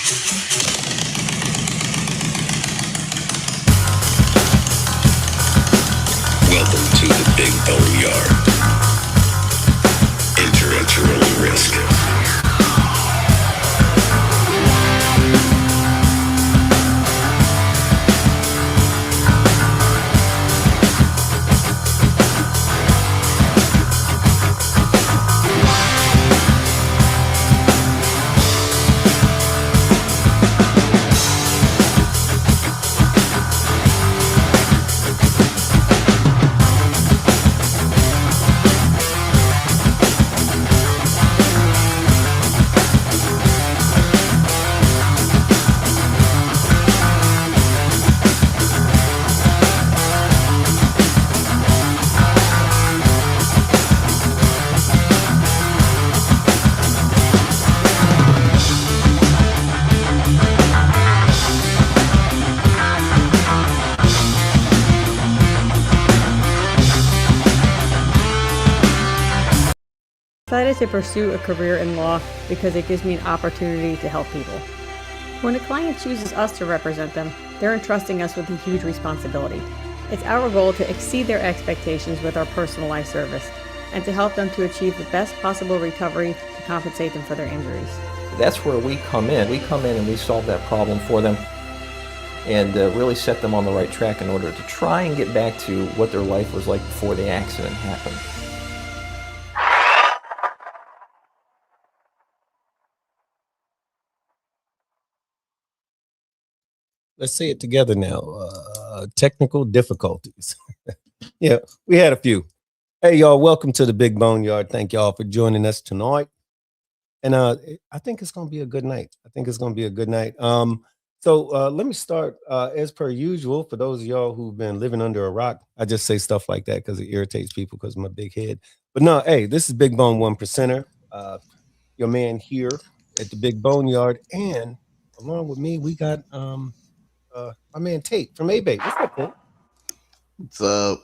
Welcome to the Big Bone Yard. Enter at your own risk. Decided to pursue a career in law because it gives me an opportunity to help people. When a client chooses us to represent them, they're entrusting us with a huge responsibility. It's our goal to exceed their expectations with our personalized service and to help them to achieve the best possible recovery to compensate them for their injuries. That's where we come in. We come in and we solve that problem for them and really set them on the right track in order to try and get back to what their life was like before the accident happened. Let's say it together now. Technical difficulties. Yeah, we had a few. Hey, y'all, welcome to the Big Bone Yard. Thank y'all for joining us tonight. And I think it's going to be a good night. So let me start as per usual. For those of y'all who've been living under a rock, I just say stuff like that because it irritates people because of my big head. But no, hey, this is Big Bone 1%er. Your man here at the Big Bone Yard. And along with me, we got my man Tate from A-Bay. What's up, Tate? What's up?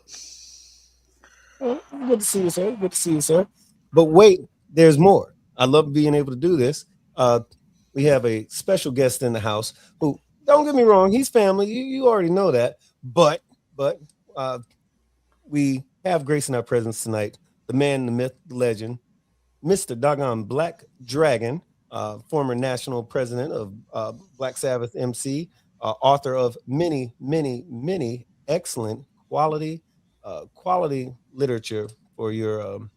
Good to see you, sir. Good to see you, sir. But wait, there's more. I love being able to do this. We have a special guest in the house who, don't get me wrong, he's family. You already know that. But we have grace in our presence tonight. The man, the myth, the legend, Mr. Doggone Black Dragon, former national president of Black Sabbath MC, author of many excellent quality literature for your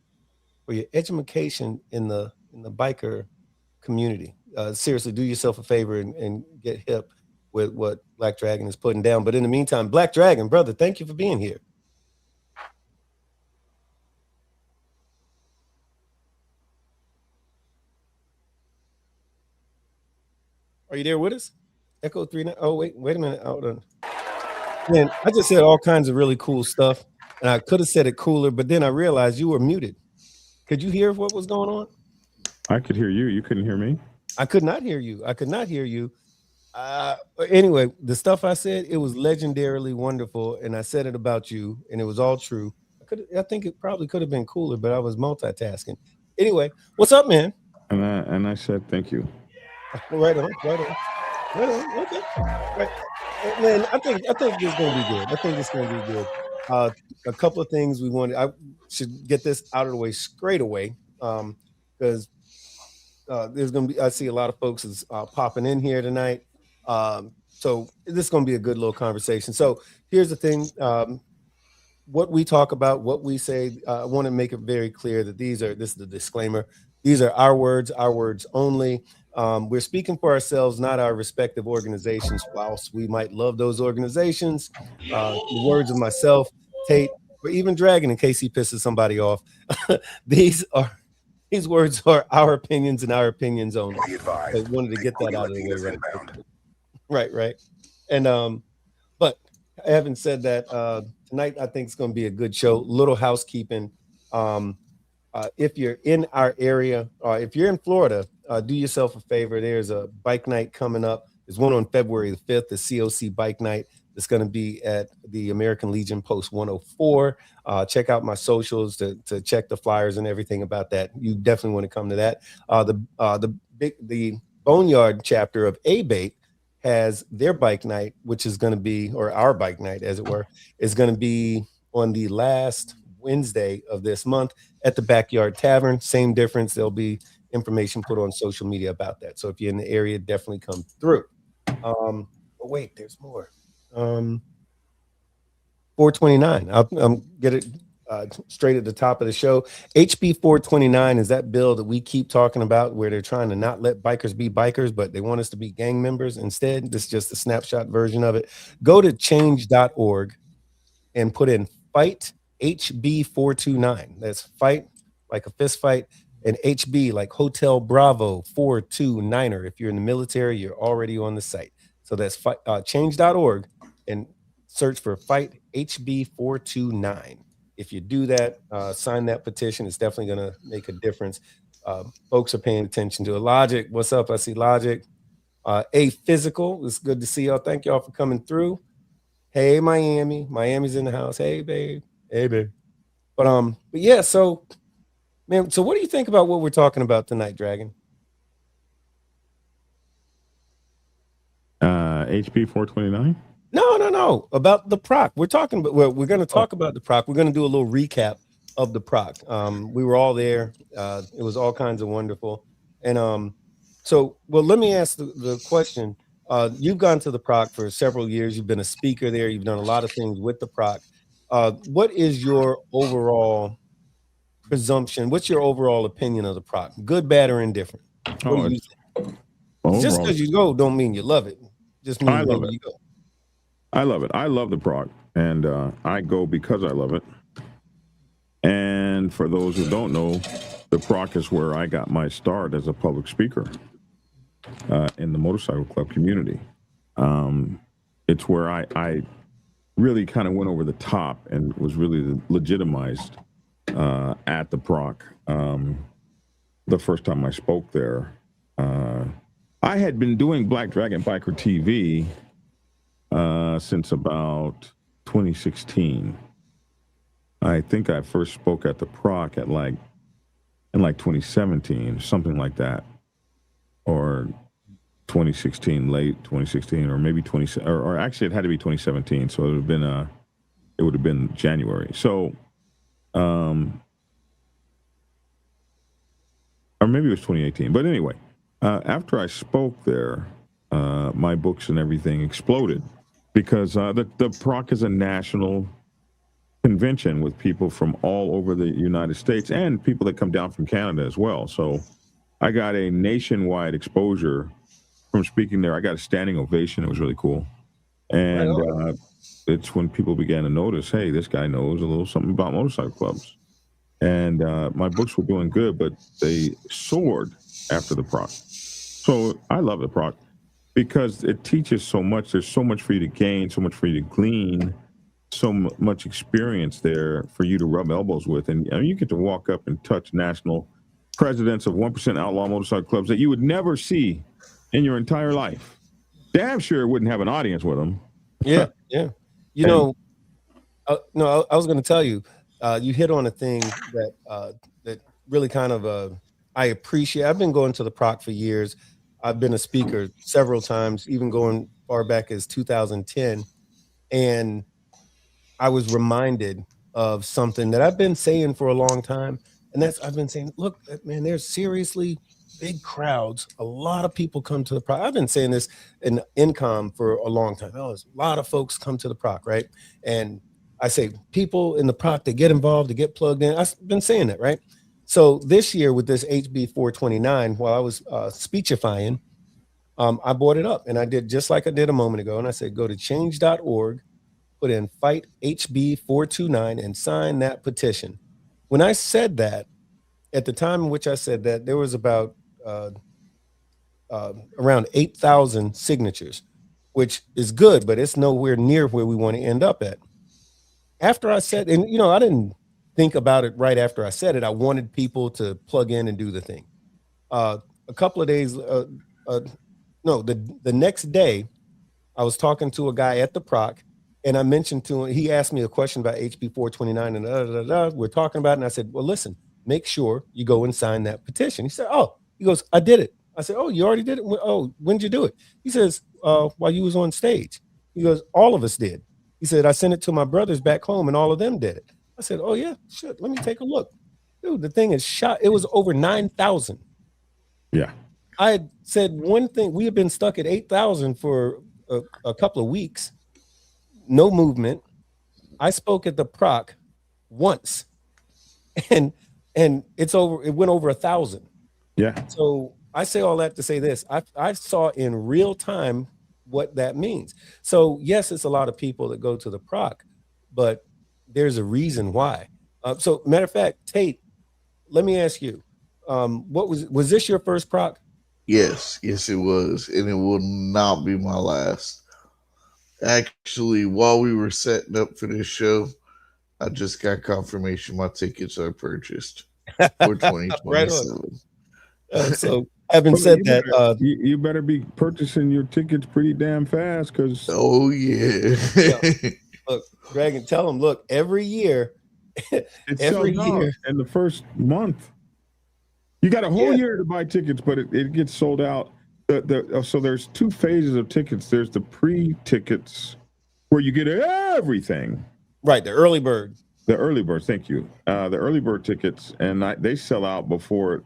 education in the biker community. Seriously, do yourself a favor and get hip with what Black Dragon is putting down. But in the meantime, Black Dragon, brother, thank you for being here. Are you there with us? Echo 39. Oh, wait a minute. Hold on. Man, I just said all kinds of really cool stuff, and I could have said it cooler, but then I realized you were muted. Could you hear what was going on? I could hear you. You couldn't hear me? I could not hear you. Anyway, the stuff I said, it was legendarily wonderful, and I said it about you, and it was all true. I think it probably could have been cooler, but I was multitasking. Anyway, what's up, man? And I said thank you. Right on. Okay. Right. Man, I think it's gonna be good. A couple of things we wanted. I should get this out of the way straight away, because there's gonna be. I see a lot of folks is popping in here tonight. So this is gonna be a good little conversation. So here's the thing. What we talk about, what we say, I want to make it very clear that this is the disclaimer. These are our words only. We're speaking for ourselves, not our respective organizations, whilst we might love those organizations. The words of myself, Tate, or even Dragon, in case he pisses somebody off. These words are our opinions and our opinions only. I wanted to get that out of the way, right. And but having said that, tonight I think it's going to be a good show. Little housekeeping. If you're in our area, if you're in Florida, do yourself a favor. There's a bike night coming up. There's one on February the 5th, the COC bike night. It's going to be at the American Legion Post 104. Check out my socials to check the flyers and everything about that. You definitely want to come to that. The Boneyard chapter of ABATE has their bike night, which is going to be, or our bike night, as it were, is going to be on the last Wednesday of this month at the Backyard Tavern. Same difference. There'll be information put on social media about that. So if you're in the area, definitely come through. But wait, there's more. 429. I'll get it straight at the top of the show. HB 429 is that bill that we keep talking about where they're trying to not let bikers be bikers, but they want us to be gang members instead. This is just a snapshot version of it. Go to change.org and put in fight HB 429. That's fight like a fist fight, and HB like Hotel Bravo 429er. If you're in the military, you're already on the site. So that's change.org and search for fight HB 429. If you do that, sign that petition. It's definitely going to make a difference. Folks are paying attention to it. Logic, what's up? I see Logic. A Physical, it's good to see y'all. Thank y'all for coming through. Hey, Miami. Miami's in the house. Hey, babe. Hey, babe. But yeah, so, man, so what do you think about what we're talking about tonight, Dragon? HB 429? No. About the PROC. We're talking about, well, we're going to talk about the PROC. We're going to do a little recap of the PROC. We were all there. It was all kinds of wonderful. And so, well, let me ask the question. You've gone to the PROC for several years. You've been a speaker there. You've done a lot of things with the PROC. What is your overall presumption? What's your overall opinion of the PROC? Good, bad, or indifferent? What do you think? Just because you go don't mean you love it. Just means wherever you go. I love it. I love the PROC, and I go because I love it. And for those who don't know, the PROC is where I got my start as a public speaker in the motorcycle club community. It's where I really kind of went over the top and was really legitimized at the PROC. The first time I spoke there, I had been doing Black Dragon Biker TV since about 2016. I think I first spoke at the PROC in 2017, something like that, or 2016, late 2016, or maybe 20, or actually it had to be 2017. So it would have been January. So, or maybe it was 2018. But anyway, after I spoke there, my books and everything exploded because the PROC is a national convention with people from all over the United States and people that come down from Canada as well. So I got a nationwide exposure from speaking there. I got a standing ovation. It was really cool. And it's when people began to notice, hey, this guy knows a little something about motorcycle clubs. And my books were doing good, but they soared after the PROC. So I love the PROC because it teaches so much. There's so much for you to gain, so much for you to glean, so much experience there for you to rub elbows with. And you get to walk up and touch national presidents of 1% outlaw motorcycle clubs that you would never see in your entire life. Damn sure wouldn't have an audience with them. Yeah. You know, no, I was going to tell you, you hit on a thing that really kind of I appreciate. I've been going to the PROC for years. I've been a speaker several times, even going far back as 2010. And I was reminded of something that I've been saying for a long time. And I've been saying, look, man, there's seriously big crowds. A lot of people come to the PROC. I've been saying this in Incom for a long time. There's a lot of folks come to the PROC, right? And I say people in the PROC, they get involved, they get plugged in. I've been saying that, right? So this year with this HB 429, while I was speechifying, I brought it up and I did just like I did a moment ago. And I said, go to change.org, put in fight HB 429 and sign that petition. When I said that, at the time in which I said that, there was about around 8,000 signatures, which is good, but it's nowhere near where we want to end up at. After I said, and I didn't think about it right after I said it. I wanted people to plug in and do the thing. A couple of days, the next day, I was talking to a guy at the PROC, and I mentioned to him, he asked me a question about HB 429, and we're talking about it, and I said, well, listen, make sure you go and sign that petition. He said, he goes, I did it. I said, oh, you already did it? Oh, when did you do it? He says, while you was on stage. He goes, all of us did. He said, I sent it to my brothers back home and all of them did it. I said, oh yeah, shit, let me take a look. Dude, the thing is shot. It was over 9,000. Yeah. I had said one thing. We had been stuck at 8,000 for a couple of weeks. No movement. I spoke at the PROC once and it's over. It went over 1,000. Yeah. So I say all that to say this. I saw in real time what that means. So yes, it's a lot of people that go to the PROC, but there's a reason why. So matter of fact, Tate, let me ask you, what was this your first PROC? Yes, it was, and it will not be my last. Actually, while we were setting up for this show, I just got confirmation my tickets are purchased for 2027. So having said that, you better be purchasing your tickets pretty damn fast, because oh yeah. Look, Dragon, tell them, look, every year, every year in the first month, you got a whole year to buy tickets, but it gets sold out. So there's two phases of tickets. There's the pre-tickets where you get everything. Right, the early bird. The early birds, thank you. The early bird tickets, and they sell out before.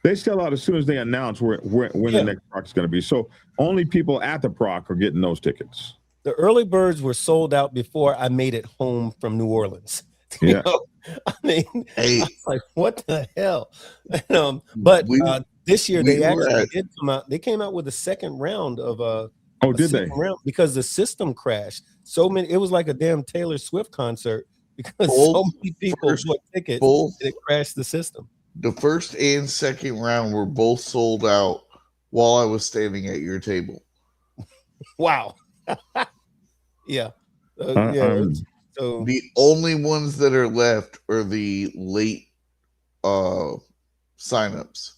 They sell out as soon as they announce when the next PROC is going to be. So only people at the PROC are getting those tickets. The early birds were sold out before I made it home from New Orleans. Yeah. I mean, Hey, I was like, what the hell? But this year they actually did come out. They came out with a second round of did they? Round because the system crashed. So many. It was like a damn Taylor Swift concert because so many people bought tickets and it crashed the system. The first and second round were both sold out while I was standing at your table. Wow. Yeah. So the only ones that are left are the late signups.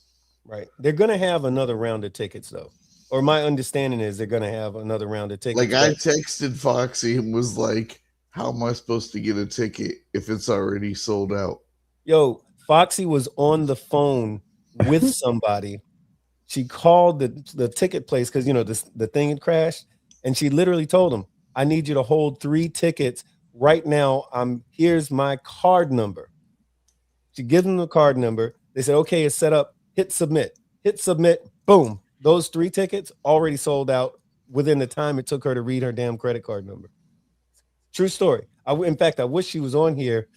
Right. They're going to have another round of tickets, though. Or my understanding is they're going to have another round of tickets. Like I texted Foxy and was like, how am I supposed to get a ticket if it's already sold out? Yo, Foxy was on the phone with somebody. She called the ticket place because, the thing had crashed. And she literally told him, I need you to hold 3 tickets right now. Here's my card number. She gives them the card number. They said, okay, it's set up. Hit submit. Boom. Those 3 tickets already sold out within the time it took her to read her damn credit card number. True story. In fact, I wish she was on here.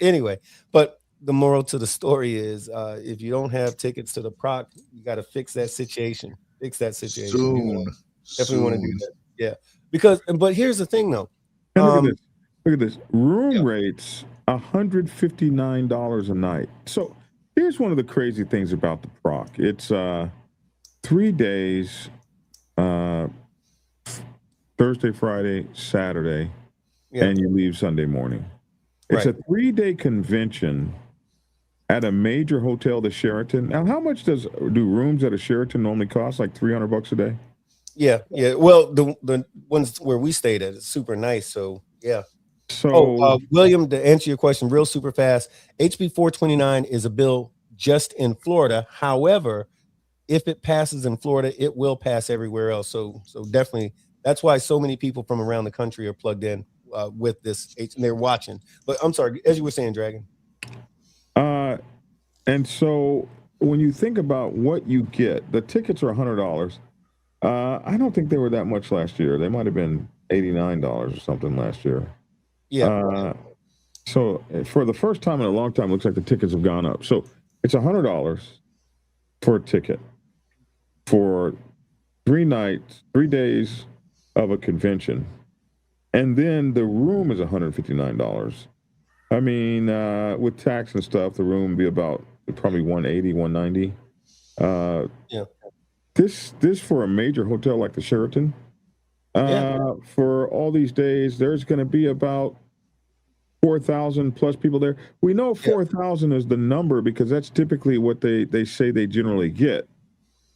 Anyway, but the moral to the story is if you don't have tickets to the PROC, you got to fix that situation. Soon. Definitely want to do that. Yeah. But here's the thing though. And look at this. Room rates $159 a night. So here's one of the crazy things about the PROC. It's 3 days, Thursday, Friday, Saturday, and you leave Sunday morning. It's a 3-day convention at a major hotel, the Sheraton. Now, how much do rooms at a Sheraton normally cost? Like $300 a day? Yeah. Well, the ones where we stayed at is super nice. So yeah. So William, to answer your question real super fast, HB 429 is a bill just in Florida. However, if it passes in Florida, it will pass everywhere else. So definitely, that's why so many people from around the country are plugged in with this, and they're watching. But I'm sorry, as you were saying, Dragon. And so when you think about what you get, the tickets are $100. I don't think they were that much last year. They might have been $89 or something last year. Yeah. So for the first time in a long time, it looks like the tickets have gone up. So it's $100 for a ticket for 3 nights, 3 days of a convention. And then the room is $159. I mean, with tax and stuff, the room would be about probably $180, $190. This for a major hotel like the Sheraton, for all these days, there's going to be about 4,000 plus people there. We know 4,000 is the number because that's typically what they say they generally get.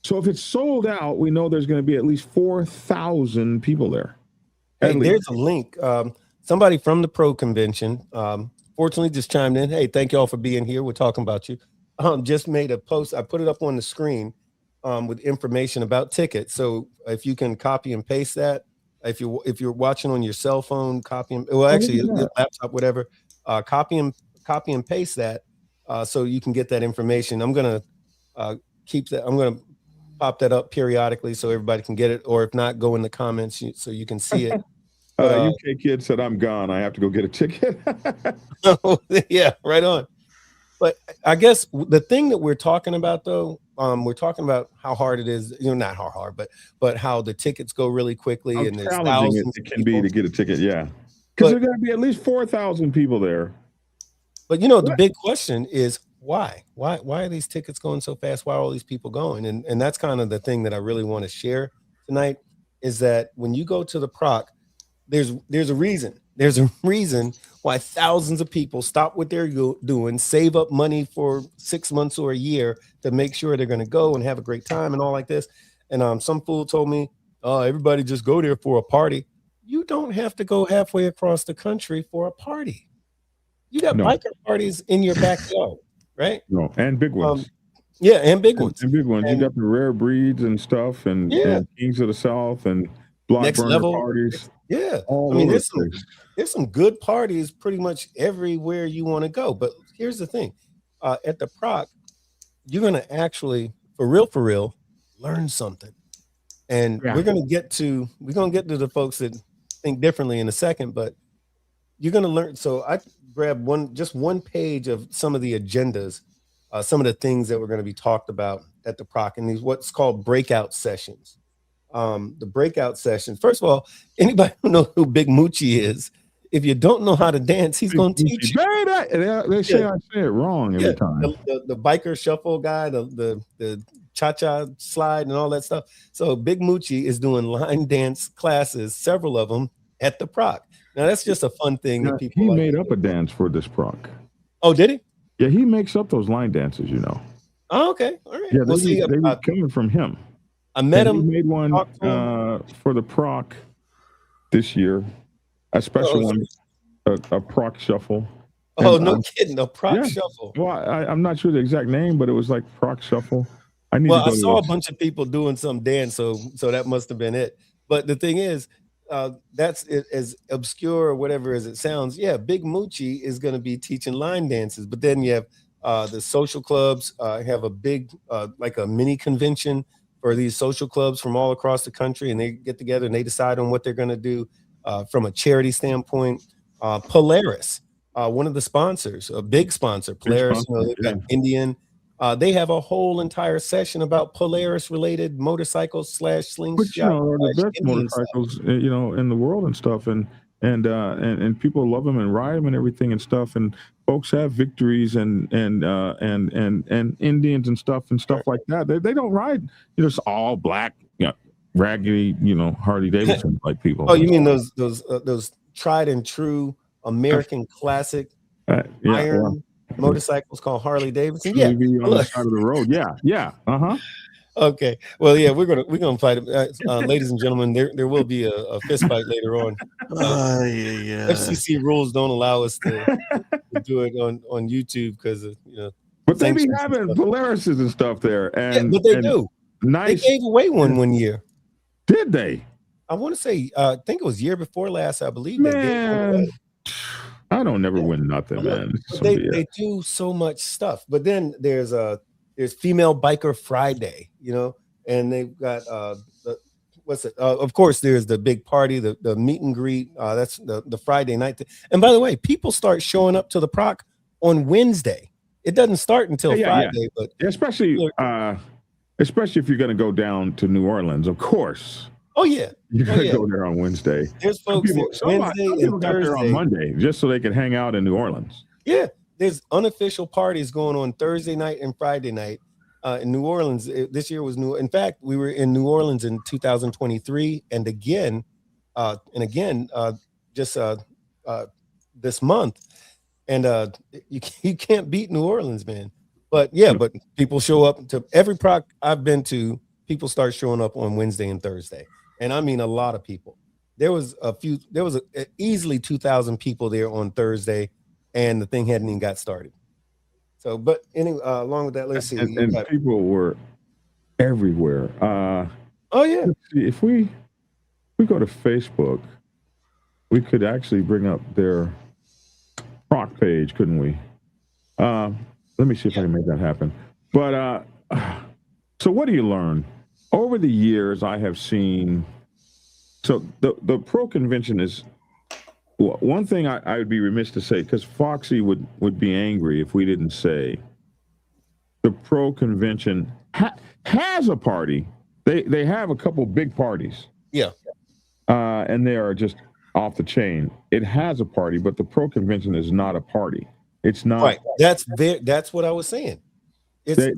So if it's sold out, we know there's going to be at least 4,000 people there. Hey, there's a link. Somebody from the Pro Convention, fortunately, just chimed in. Hey, thank you all for being here. We're talking about you. just made a post. I put it up on the screen with information about tickets. So if you can copy and paste that, if you're watching on your cell phone, copy and well, actually your laptop, whatever, copy and paste that so you can get that information. I'm gonna keep that. I'm gonna pop that up periodically so everybody can get it, or if not, go in the comments so you can see it. But, UK kid said, "I'm gone. I have to go get a ticket." Yeah, right on. But I guess the thing that we're talking about, though, we're talking about how hard it is. Not how hard, but how the tickets go really quickly, How and there's challenging thousands it of can be people. to get a ticket. Yeah, because there's got to be at least 4,000 people there. But the big question is why? Why are these tickets going so fast? Why are all these people going? And that's kind of the thing that I really want to share tonight, is that when you go to the PROC, there's a reason. There's a reason why thousands of people stop what they're doing, save up money for 6 months or a year to make sure they're going to go and have a great time and all like this. And some fool told me, "Oh, everybody just go there for a party." You don't have to go halfway across the country for a party. You got biker parties in your backyard, right? No, and big ones. Yeah, and big ones. And big ones. You got the rare breeds and stuff, and Kings of the South and block Next burner level parties. Yeah, all I mean, over there's some good parties pretty much everywhere you want to go. But here's the thing: at the PROC, you're gonna actually, for real, learn something. And we're gonna get to the folks that think differently in a second, but you're gonna learn. So I grabbed one page of some of the agendas, some of the things that we're going to be talked about at the PROC, and these what's called breakout sessions. The breakout sessions. First of all, anybody who knows who Big Moochie is, if you don't know how to dance, he's going to teach you. They say I say it wrong every time. The biker shuffle guy, the cha-cha slide and all that stuff. So Big Moochie is doing line dance classes, several of them at the PROC. Now that's just a fun thing that people. He made up a dance for this PROC. Oh, did he? Yeah, he makes up those line dances. Oh, okay, all right. Yeah, they were coming from him. I met him. He made one for the PROC this year, a special one, a PROC shuffle. Oh, no kidding, a PROC shuffle. Well, I'm not sure the exact name, but it was like PROC shuffle. I saw a bunch of people doing some dance, so that must have been it. But the thing is, that's as obscure or whatever as it sounds. Yeah, Big Moochie is going to be teaching line dances, but then you have the social clubs have a big like a mini convention for these social clubs from all across the country, and they get together and they decide on what they're going to do from a charity standpoint. Polaris, one of the sponsors, a big sponsor, Polaris, they've got Indian. They have a whole entire session about Polaris-related motorcycles / slingshot. Which, are the best motorcycles, in the world and stuff, and people love them and ride them and everything and stuff. And folks have victories and Indians and stuff like that. They don't ride, it's all black, raggedy, Harley Davidson like people. Oh, you mean those tried and true American classic iron motorcycles called Harley Davidson? Yeah, on the side of the road. Yeah. Okay. Well, yeah, we're gonna fight it, ladies and gentlemen. There will be a fist fight later on. FCC rules don't allow us to do it on YouTube because of But they be having Polarises and stuff there, and but they do. Nice. They gave away one year. Did they? I want to say, I think it was year before last. I believe. Man, I don't never win nothing, man. They do so much stuff, but then there's Female Biker Friday, and they've got of course there's the big party, the meet and greet. That's the Friday night. And by the way, people start showing up to the PROC on Wednesday. It doesn't start until Friday, but especially if you're going to go down to New Orleans, of course. Oh yeah, you got to go there on Wednesday. There's folks Wednesday and Thursday there on Monday just so they can hang out in New Orleans. Yeah, there's unofficial parties going on Thursday night and Friday night in New Orleans. This year was new. In fact, we were in New Orleans in 2023, and again, just this month. And you can't beat New Orleans, man. But but people show up to every PROC I've been to. People start showing up on Wednesday and Thursday, and I mean a lot of people. There was easily 2,000 people there on Thursday, and the thing hadn't even got started. So, but anyway, along with that, let's see. And people were everywhere. Oh yeah. Let's see, if we go to Facebook, we could actually bring up their PROC page, couldn't we? Let me see if I can make that happen. But so what do you learn? Over the years, I have seen. So the pro convention is one thing I would be remiss to say, because Foxy would be angry if we didn't say the pro convention has a party. They have a couple big parties. Yeah. And they are just off the chain. It has a party, but the pro convention is not a party. It's not. Right. That's what I was saying. It's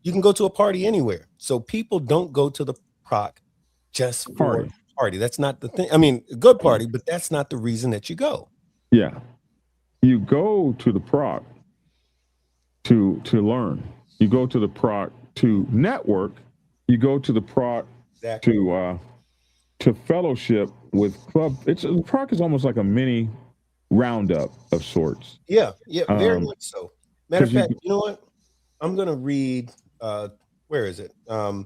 you can go to a party anywhere. So people don't go to the PROC just for party. That's not the thing. I mean, a good party, but that's not the reason that you go. Yeah. You go to the PROC to learn. You go to the PROC to network. You go to the PROC to fellowship with club. The PROC is almost like a mini roundup of sorts. Yeah, very much so. Matter of fact, you know what? I'm gonna read. Where is it? I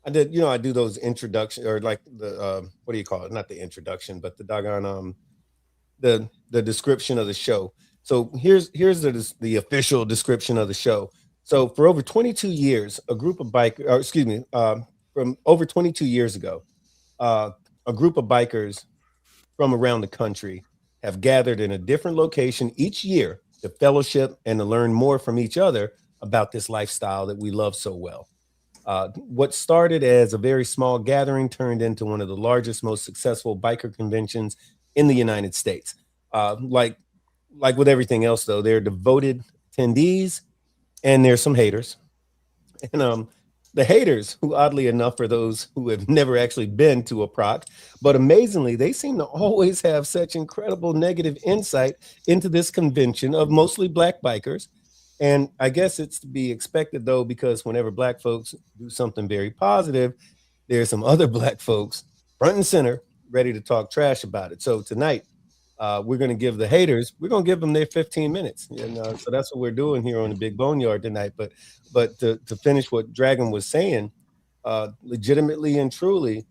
do those introduction, or like the what do you call it? Not the introduction, but the doggone the description of the show. So here's the official description of the show. So for over 22 years, a group of from over 22 years ago, a group of bikers from around the country have gathered in a different location each year to fellowship and to learn more from each other about this lifestyle that we love so well. What started as a very small gathering turned into one of the largest, most successful biker conventions in the United States. Like with everything else, though, they're devoted attendees and there's some haters. And the haters, who oddly enough are those who have never actually been to a PROC, but amazingly, they seem to always have such incredible negative insight into this convention of mostly Black bikers. And I guess it's to be expected, though, because whenever Black folks do something very positive, there's some other Black folks front and center ready to talk trash about it. So tonight, we're going to give the haters, we're going to give them their 15 minutes. And so that's what we're doing here on the Big Boneyard tonight. But to finish what Dragon was saying, legitimately and truly,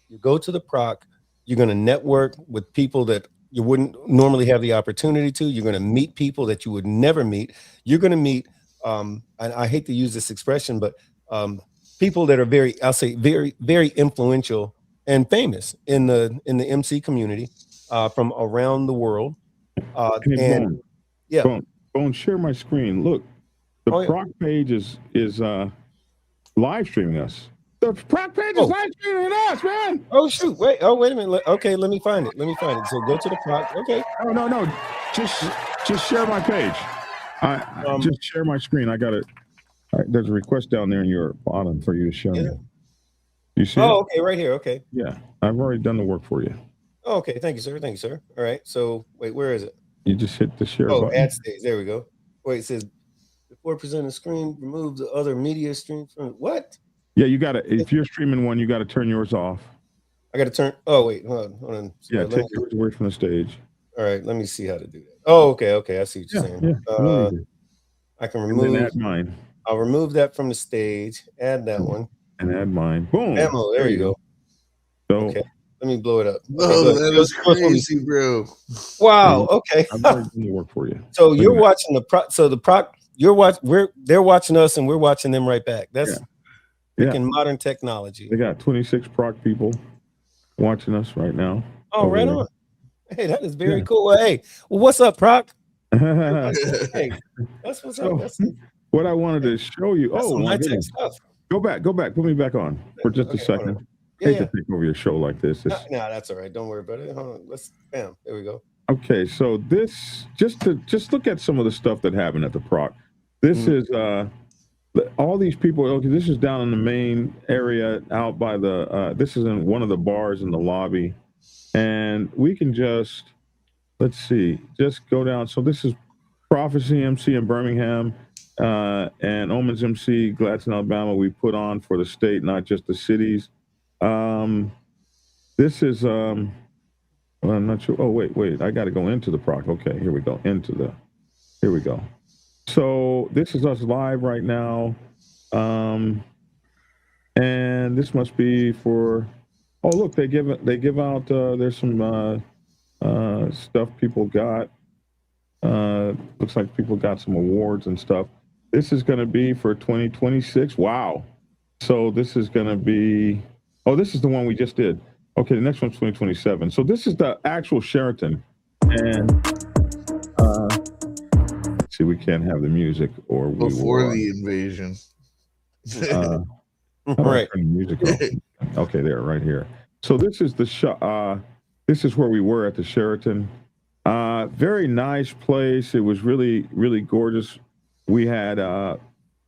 you go to the PROC, you're going to network with people that you wouldn't normally have the opportunity to. You're going to meet people that you would never meet. You're going to meet, and I hate to use this expression, but people that are very, very influential and famous in the MC community from around the world. Bone, share my screen. Look, the PROC page is live streaming us. The PROC page is live streaming us, man. Oh shoot! Wait a minute. Okay, let me find it. So go to the PROC. Okay. Oh no. Just share my page. Just share my screen. I got it. There's a request down there in your bottom for you to share me. You see? Oh, okay, right here. Okay. Yeah, I've already done the work for you. Oh, okay, thank you, sir. All right. So wait, where is it? You just hit the share button. Ad stage. There we go. Wait, it says before presenting screen, remove the other media stream from what? Yeah, you gotta. If you're streaming one, you gotta turn yours off. I gotta turn. Oh wait, hold on. Yeah, take yours away from the stage. All right, let me see how to do that. Oh, okay. I see what you're saying. Yeah, I can remove. And add mine. I'll remove that from the stage. Add that one. And add mine. Boom. Ammo. There you go. So, okay, let me blow it up. Oh, that was crazy, bro. Wow. Okay. I'm going to work for you. So you're watching the PROC. So the PROC. They're watching us, and we're watching them right back. That's freaking modern technology. They got 26 PROC people watching us right now. Oh, right on. Hey, that is very cool. Well, hey, what's up, PROC? Hey, that's what's up. What I wanted to show you. That's my tech stuff. Go back. Put me back on for just a second. I hate to take over your show like this. No, that's all right. Don't worry about it. Hold on. Bam. There we go. Okay, so this just look at some of the stuff that happened at the PROC. This is all these people. Okay, this is down in the main area out by the. This is in one of the bars in the lobby, and we can just just go down. So this is Prophecy MC in Birmingham, and Omens MC, Gadsden, Alabama. We put on for the state, not just the cities. This is well, I'm not sure. Oh, wait. I got to go into the PROC. Okay, here we go. Here we go. So this is us live right now. And this must be for, oh, look, they give out, there's some stuff people got. Looks like people got some awards and stuff. This is going to be for 2026. Wow. So this is going to be, oh, this is the one we just did. Okay, the next one's 2027. So this is the actual Sheraton. And see, we can't have the music or we Before will, the invasion. Right. turn the music off. Okay, there, right here. So this is the this is where we were at the Sheraton. Very nice place. It was really, really gorgeous. We had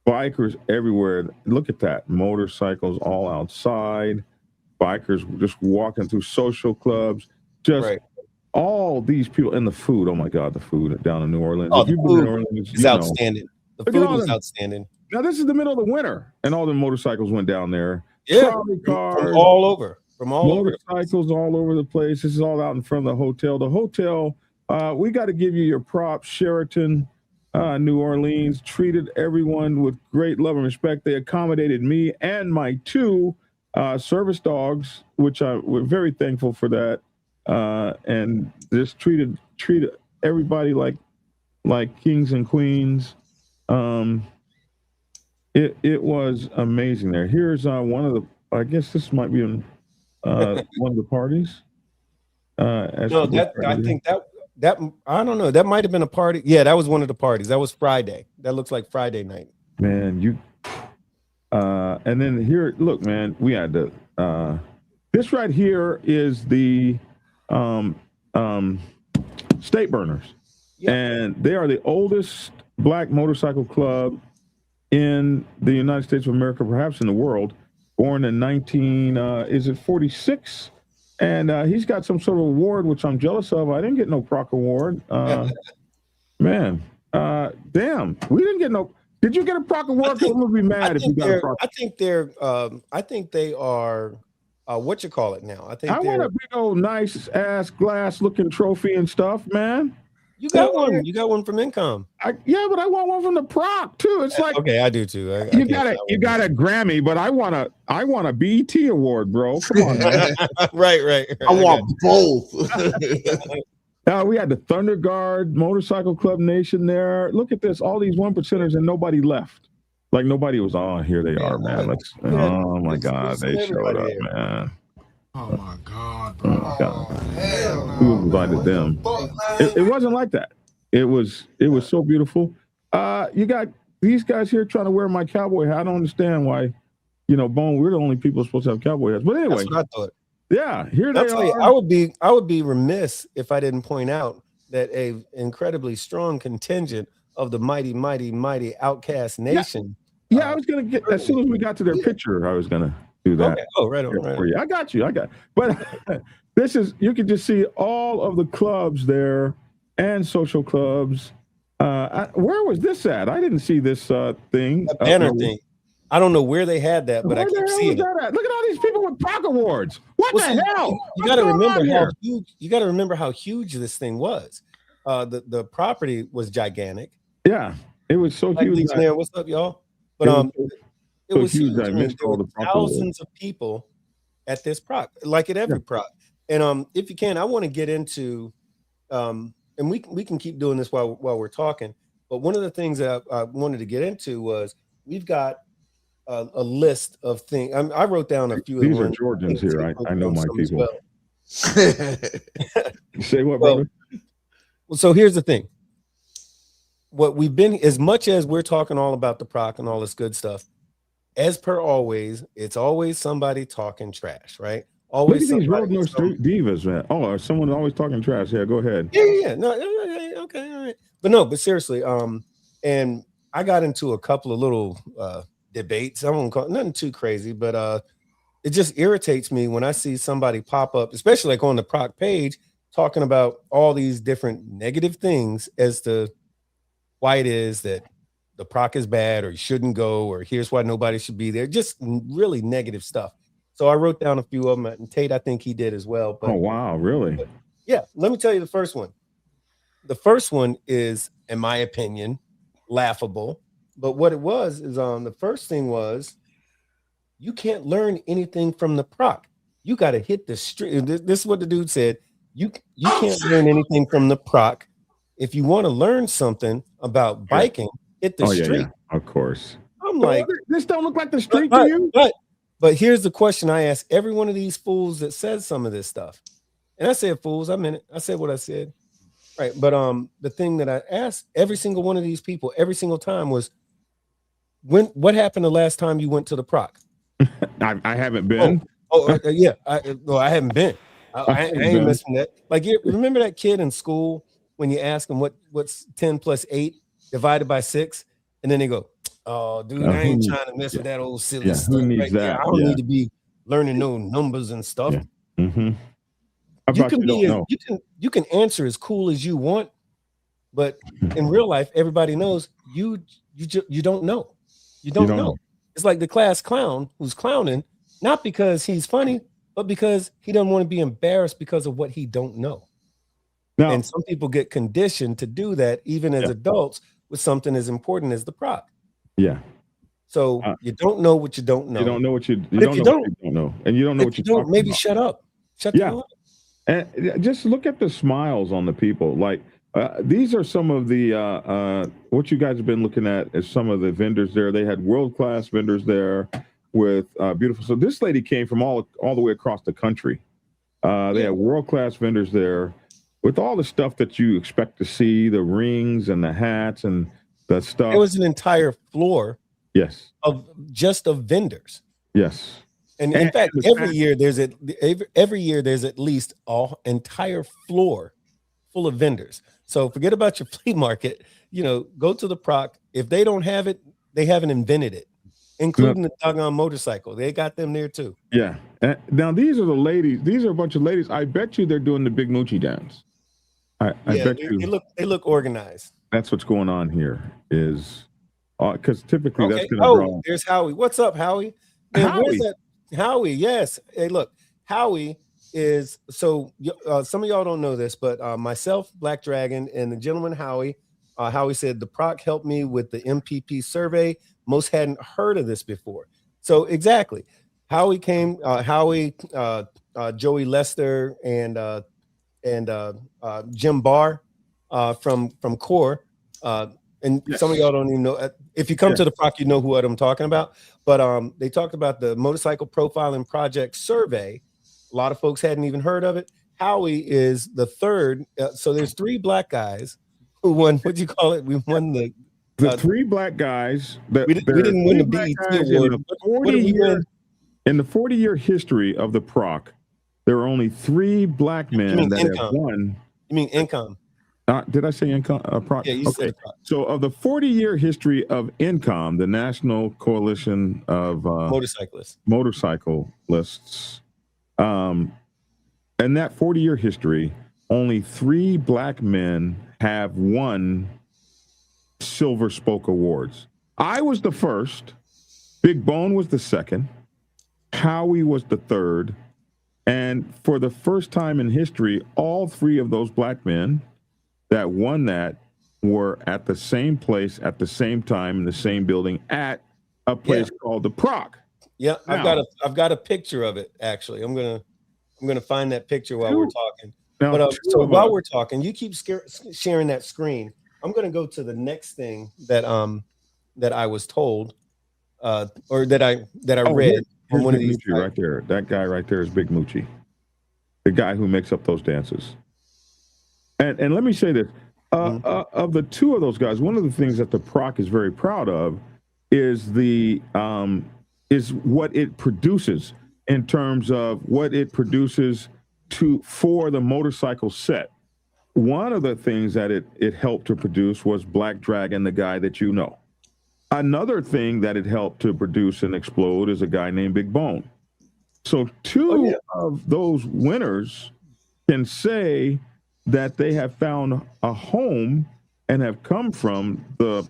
bikers everywhere. Look at that. Motorcycles all outside. Bikers just walking through social clubs. Just Right. all these people and the food. Oh my God, the food down in New Orleans. Oh, If the you've been in food New Orleans, is outstanding. The Look at food all was them. outstanding. Now this is the middle of the winter, and all the motorcycles went down there. Yeah, Trolley from cars, all over. From all over. motorcycles all over the place. This is all out in front of the hotel. The hotel, we got to give you your props. Sheraton, New Orleans, treated everyone with great love and respect. They accommodated me and my two service dogs, which we're very thankful for that. And just treated everybody like kings and queens. It was amazing there. Here's one of the, I guess this might be one of the parties. No, I think that I don't know. That might have been a party. Yeah, that was one of the parties. That was Friday. That looks like Friday night. Man, and then here, look, man, we had this right here is the State Burners, and they are the oldest black motorcycle club in the United States of America, perhaps in the world. Born in 46? And he's got some sort of award, which I'm jealous of. I didn't get no PROC award. Man, damn, we didn't get no. Did you get a PROC award? I'm gonna be mad if you got a PROC. I think they are. What you call it now? I want a big old nice ass glass looking trophy and stuff, man. You got one. You got one from Income. Yeah, but I want one from the PROC too. It's like, okay, I do too. You got a Grammy, but I want a BET award, bro. Come on, man. right. I want both. We had the Thunder Guard Motorcycle Club Nation there. Look at this, all these 1%ers and nobody left. Like nobody was on. Here they are, man. Oh my God, they showed up, man. Oh my God, bro. Oh, God. Who invited them? It wasn't like that. It was so beautiful. You got these guys here trying to wear my cowboy hat. I don't understand why, Bone, we're the only people supposed to have cowboy hats. But anyway, that's what I thought. Yeah, here they are. I would be remiss if I didn't point out that a incredibly strong contingent of the mighty outcast nation. Yeah, I was gonna get as soon as we got to their picture, I was gonna do that. Okay. Oh, right on. I got you. But this is, you can just see all of the clubs there and social clubs. Where was this at? I didn't see this thing. That banner thing. I don't know where they had that, but I keep seeing it. Look at all these people with PROC awards. What the hell? You got to remember how huge. You got to remember how huge this thing was. The property was gigantic. Yeah, it was so huge. What's up, y'all? But it was huge. I missed all the thousands of people at this PROC, like at every PROC. And if you can, I want to get into, and we can keep doing this while we're talking. But one of the things that I wanted to get into was we've got a list of things. I wrote down a few. These are Georgians here. I know my people. Well. Say what, brother? Well, so here's the thing. What we've been, as much as we're talking all about the PROC and all this good stuff, as per always, it's always somebody talking trash, right? Always. Look at these road nose divas, man. Oh, someone always talking trash. Yeah, go ahead. Yeah. No, okay, all right. But seriously, and I got into a couple of little debates. I won't call it nothing too crazy, but it just irritates me when I see somebody pop up, especially like on the PROC page, talking about all these different negative things as to why it is that the PROC is bad, or you shouldn't go, or here's why nobody should be there. Just really negative stuff. So I wrote down a few of them, and Tate, I think he did as well. But, oh, wow, really? Yeah, let me tell you the first one. The first one is, in my opinion, laughable. But what it was is the first thing was you can't learn anything from the proc. You got to hit the street. This is what the dude said. You can't learn anything from the proc. If you want to learn something about biking, hit the street. Yeah, of course. I'm like, this don't look like the street to you. But here's the question I ask every one of these fools that says some of this stuff. And I said fools, I meant it. I said what I said. Right. But the thing that I asked every single one of these people every single time was, what happened the last time you went to the proc? I haven't been. Yeah. I haven't been. I ain't messing that. Like, remember that kid in school when you ask them what's 10 plus 8 divided by 6? And then they go, oh, dude, I ain't trying to mess with that old silly stuff. Who needs that? I don't need to be learning no numbers and stuff. Yeah. Mm-hmm. You can answer as cool as you want, but in real life, everybody knows you don't know. You don't know. It's like the class clown who's clowning, not because he's funny, but because he doesn't want to be embarrassed because of what he don't know. Now, and some people get conditioned to do that, even as adults, with something as important as the proc. Yeah. So you don't know what you don't know. You don't know what you don't know. And you don't know what you don't. Maybe shut up. Shut the hell up. And just look at the smiles on the people. Like these are some of the what you guys have been looking at is some of the vendors there. They had world-class vendors there with beautiful. So this lady came from all the way across the country. They had world-class vendors there with all the stuff that you expect to see, the rings and the hats and the stuff. It was an entire floor. Yes. Of vendors. Yes. And in fact, every year there's at least an entire floor full of vendors. So forget about your flea market. Go to the proc. If they don't have it, they haven't invented it, including the doggone motorcycle. They got them there too. Yeah. Now these are the ladies. These are a bunch of ladies. I bet you they're doing the Big Moochie dance. I bet you they look organized. That's what's going on here. Is because typically that's going to draw. There's Howie. What's up, Howie? Man, where's that? Howie, yes. Hey, look, Howie is some of y'all don't know this, but myself, Black Dragon, and the gentleman Howie said the proc helped me with the MPP survey. Most hadn't heard of this before. So exactly, Howie came. Joey Lester and Jim Barr from CORE. And some of y'all don't even know. If you come to the proc, you know what I'm talking about. But they talked about the Motorcycle Profiling Project survey. A lot of folks hadn't even heard of it. Howie is the third. So there's 3 black guys who won. What do you call it? We won the 3 black guys. We didn't win the BET award. In the 40-year history of the proc, there are only 3 black men that have won. You mean income? Did I say income? Yeah, you said proc. So of the 40-year history of INCOM, the National Coalition of Motorcyclists, in that 40-year history, only 3 black men have won Silver Spoke Awards. I was the first. Big Bone was the second. Howie was the third. And for the first time in history, all 3 of those black men that won that were at the same place at the same time in the same building at a place called the PROC. Yeah, now, I've got a picture of it actually. I'm gonna find that picture while we're talking. Now, so while we're talking, you keep sharing that screen. I'm gonna go to the next thing that I was told, or that I read on one of these Moochie right there. That guy right there is Big Moochie, the guy who makes up those dances. And let me say this, of the 2 of those guys, one of the things that the PROC is very proud of is is what it produces in terms of what it produces for the motorcycle set. One of the things that it helped to produce was Black Dragon, the guy that you know. Another thing that it helped to produce and explode is a guy named Big Bone. So 2 of those winners can say that they have found a home and have come from the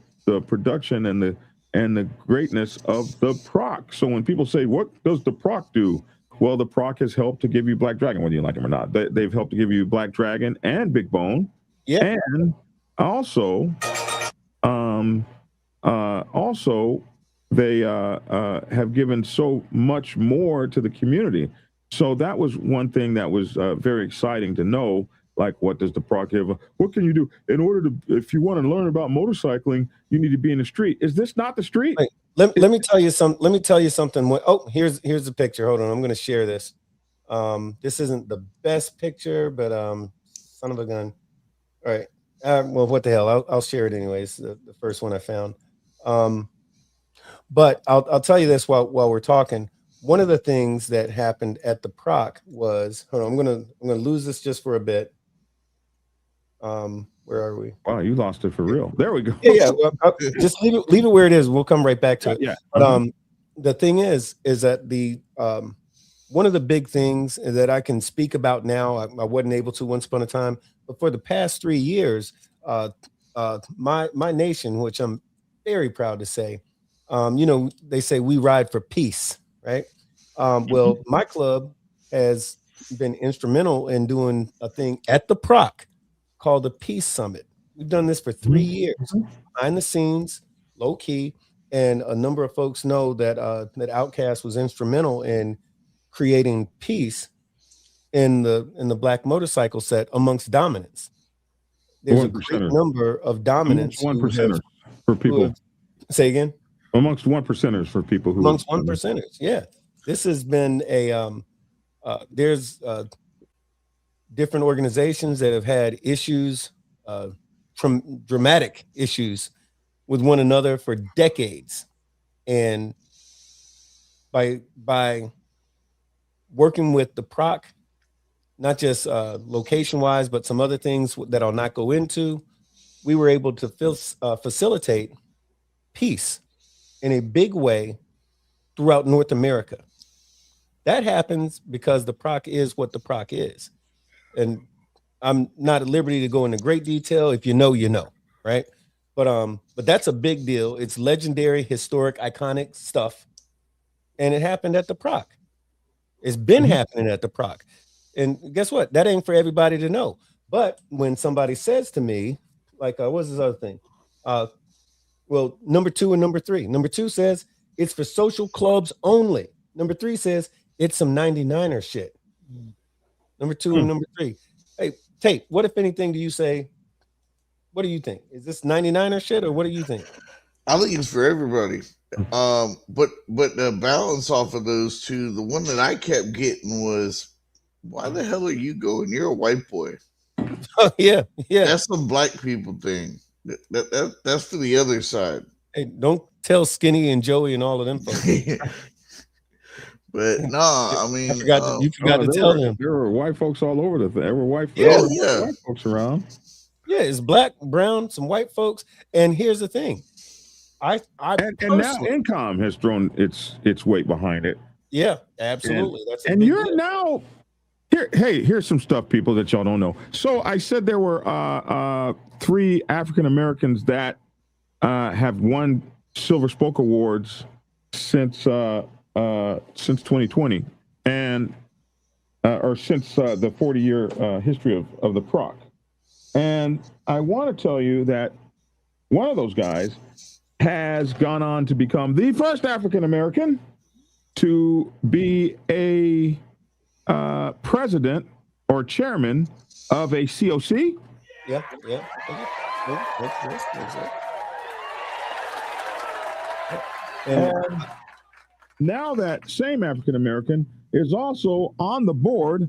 production and the greatness of the PROC. So when people say, what does the PROC do? Well, the PROC has helped to give you Black Dragon, whether you like him or not. They've helped to give you Black Dragon and Big Bone. Yeah. And also also they have given so much more to the community. So that was one thing that was very exciting to know. Like, what does the PROC give? What can you do in order to, if you want to learn about motorcycling, you need to be in the street. Is this not the street? Wait, let me tell you something. Let me tell you something. Oh, here's the picture. Hold on, I'm going to share this. This isn't the best picture, but son of a gun. All right. Well, what the hell? I'll share it anyways. The first one I found. But I'll tell you this while we're talking. One of the things that happened at the PROC was, hold on, I'm gonna lose this just for a bit. Where are we? Wow, you lost it for real. There we go. Yeah. Well, just leave it where it is. We'll come right back to it. Yeah. But the thing is that the one of the big things that I can speak about now, I wasn't able to once upon a time, but for the past 3 years, my nation, which I'm very proud to say, they say we ride for peace, right? Well, my club has been instrumental in doing a thing at the PROC called the Peace Summit. We've done this for 3 years, behind the scenes, low key, and a number of folks know that that Outkast was instrumental in creating peace in the black motorcycle set amongst dominants. There's a great number of dominants. 1%ers for people. Say again. Amongst 1%ers for people who. Amongst 1%ers, yeah. This has been a there's different organizations that have had issues, dramatic issues with one another for decades, and by working with the PROC, not just location wise, but some other things that I'll not go into, we were able to facilitate peace in a big way throughout North America. That happens because the PROC is what the PROC is. And I'm not at liberty to go into great detail. If you know, you know, right? But that's a big deal. It's legendary, historic, iconic stuff. And it happened at the PROC. It's been happening at the PROC. And guess what? That ain't for everybody to know. But when somebody says to me, like, what's this other thing? Well, number 2 and number 3. Number 2 says it's for social clubs only. Number 3 says it's some 99er shit. Number 2 and number 3. Hey, Tate, what if anything do you say? What do you think? Is this 99er shit, or what do you think? I think it's for everybody. But the balance off of those two, the one that I kept getting was, why the hell are you going? You're a white boy. Oh, yeah. That's some black people thing. That's for the other side. Hey, don't tell Skinny and Joey and all of them folks. But no, I mean, you forgot to tell them. There were white folks all over the thing. There were white folks around. Yeah, it's black, brown, some white folks. And here's the thing. And now Income has thrown its weight behind it. Yeah, absolutely. And you're deal. Now here. Hey, here's some stuff, people, that y'all don't know. So I said there were 3 African Americans that have won Silver Spoke Awards since 2020, and or since the 40-year history of the PROC. And I want to tell you that one of those guys has gone on to become the first African American to be a president or chairman of a COC. Yeah. And now that same African American is also on the board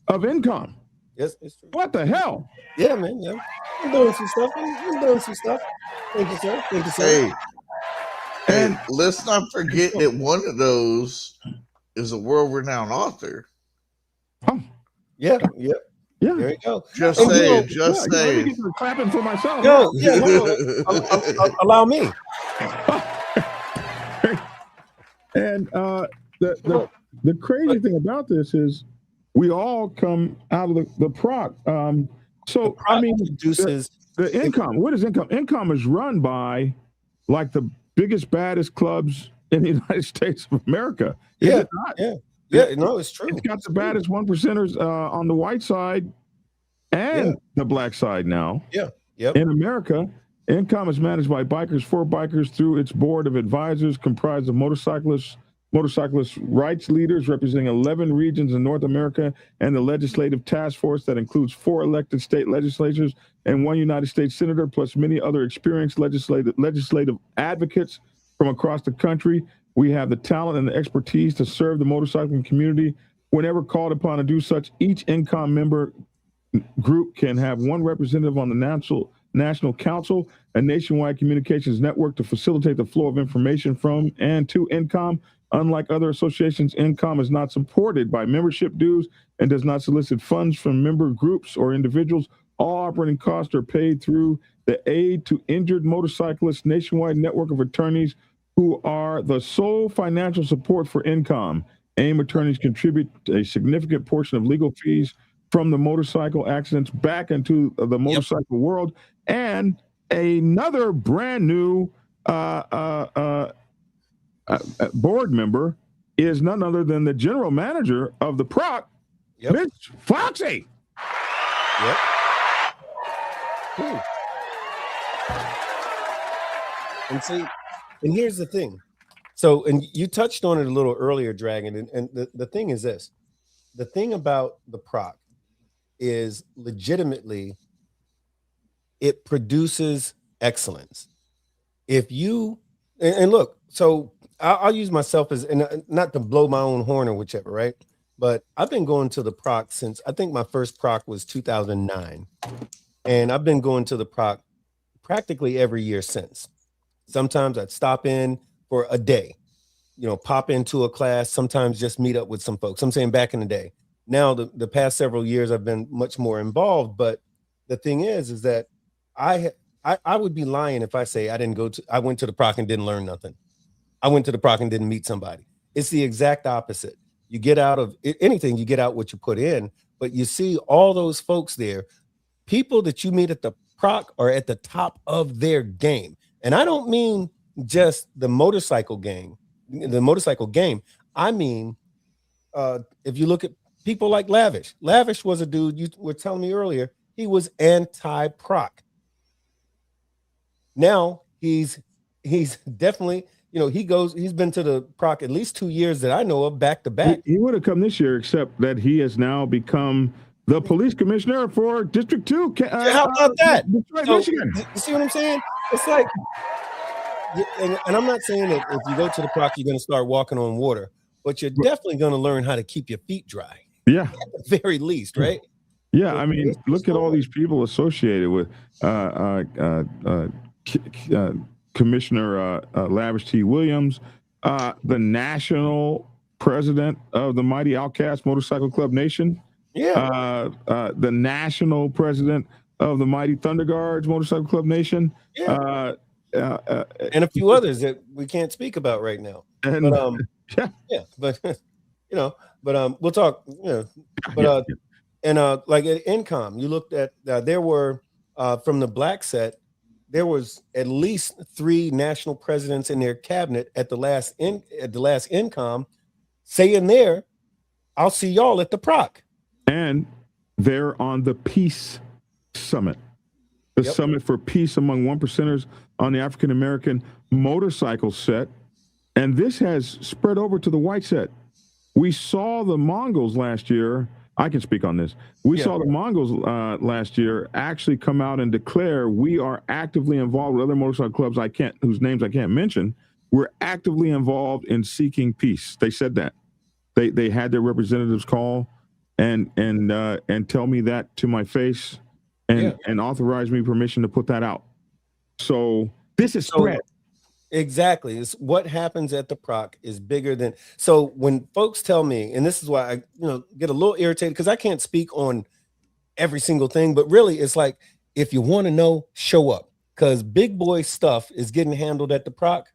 of Income. Yes, it's true. What the hell? Yeah, man. Yeah. I'm doing some stuff. Thank you, sir. Hey, and let's not forget that one of those is a world-renowned author. Oh. Yeah. There you go. Just saying. Clapping for myself. No, allow me. And the crazy thing about this is we all come out of the PROC. So I mean, the Income. What is Income? Income is run by like the biggest, baddest clubs in the United States of America. Yeah. No, it's true. It's got the baddest 1%ers on the white side and the black side now. Yeah. Yep. In America. INCOM is managed by bikers for bikers through its board of advisors comprised of motorcyclist rights leaders representing 11 regions in North America and the legislative task force that includes 4 elected state legislatures and 1 United States senator, plus many other experienced legislative advocates from across the country. We have the talent and the expertise to serve the motorcycling community. Whenever called upon to do such, each INCOM member group can have 1 representative on the National Council, a nationwide communications network to facilitate the flow of information from and to INCOM. Unlike other associations, INCOM is not supported by membership dues and does not solicit funds from member groups or individuals. All operating costs are paid through the Aid to Injured Motorcyclists nationwide network of attorneys who are the sole financial support for INCOM. AIM attorneys contribute a significant portion of legal fees from the motorcycle accidents back into the motorcycle world. And another brand new board member is none other than the general manager of the PROC, Mitch Foxy. Yep. Cool. And see, and here's the thing. So, and you touched on it a little earlier, Dragon, and the thing is this. The thing about the PROC is legitimately it produces excellence. If you, and look, so I'll use myself as, and not to blow my own horn or whichever, right? But I've been going to the PROC since, I think my first PROC was 2009. And I've been going to the PROC practically every year since. Sometimes I'd stop in for a day, pop into a class, sometimes just meet up with some folks. I'm saying back in the day. Now, the past several years, I've been much more involved. But the thing is that I would be lying if I say I went to the PROC and didn't learn nothing. I went to the PROC and didn't meet somebody. It's the exact opposite. You get out of anything, you get out what you put in, but you see all those folks there, people that you meet at the PROC are at the top of their game. And I don't mean just the motorcycle game. I mean, if you look at people like Lavish was a dude, you were telling me earlier, he was anti-PROC. Now he's definitely, he's been to the PROC at least 2 years that I know of, back to back. He would have come this year, except that he has now become the police commissioner for District 2. How about that? Detroit, So, Michigan. you see what I'm saying? It's like, and I'm not saying that if you go to the PROC, you're going to start walking on water, but you're definitely going to learn how to keep your feet dry. Yeah. At the very least, right? Yeah, I mean, look at all these people associated with Commissioner Lavish T. Williams, the national president of the Mighty Outcast Motorcycle Club Nation. Yeah. The national president of the Mighty Thunder Guards Motorcycle Club Nation. Yeah. And a few others that we can't speak about right now. And, but we'll talk. And like at INCOM, you looked at there were from the black set, there was at least 3 national presidents in their cabinet at the last INCOM saying there, I'll see y'all at the PROC. And they're on the Peace Summit, the Summit for Peace among One Percenters on the African American motorcycle set. And this has spread over to the white set. We saw the Mongols last year. I can speak on this. We saw the Mongols last year actually come out and declare we are actively involved with other motorcycle clubs whose names I can't mention. We're actively involved in seeking peace. They said that. They had their representatives call and tell me that to my face and authorize me permission to put that out. So this is spread. Exactly. It's what happens at the PROC is bigger than. So when folks tell me, and this is why I get a little irritated because I can't speak on every single thing, but really it's like, if you want to know, show up, because big boy stuff is getting handled at the PROC.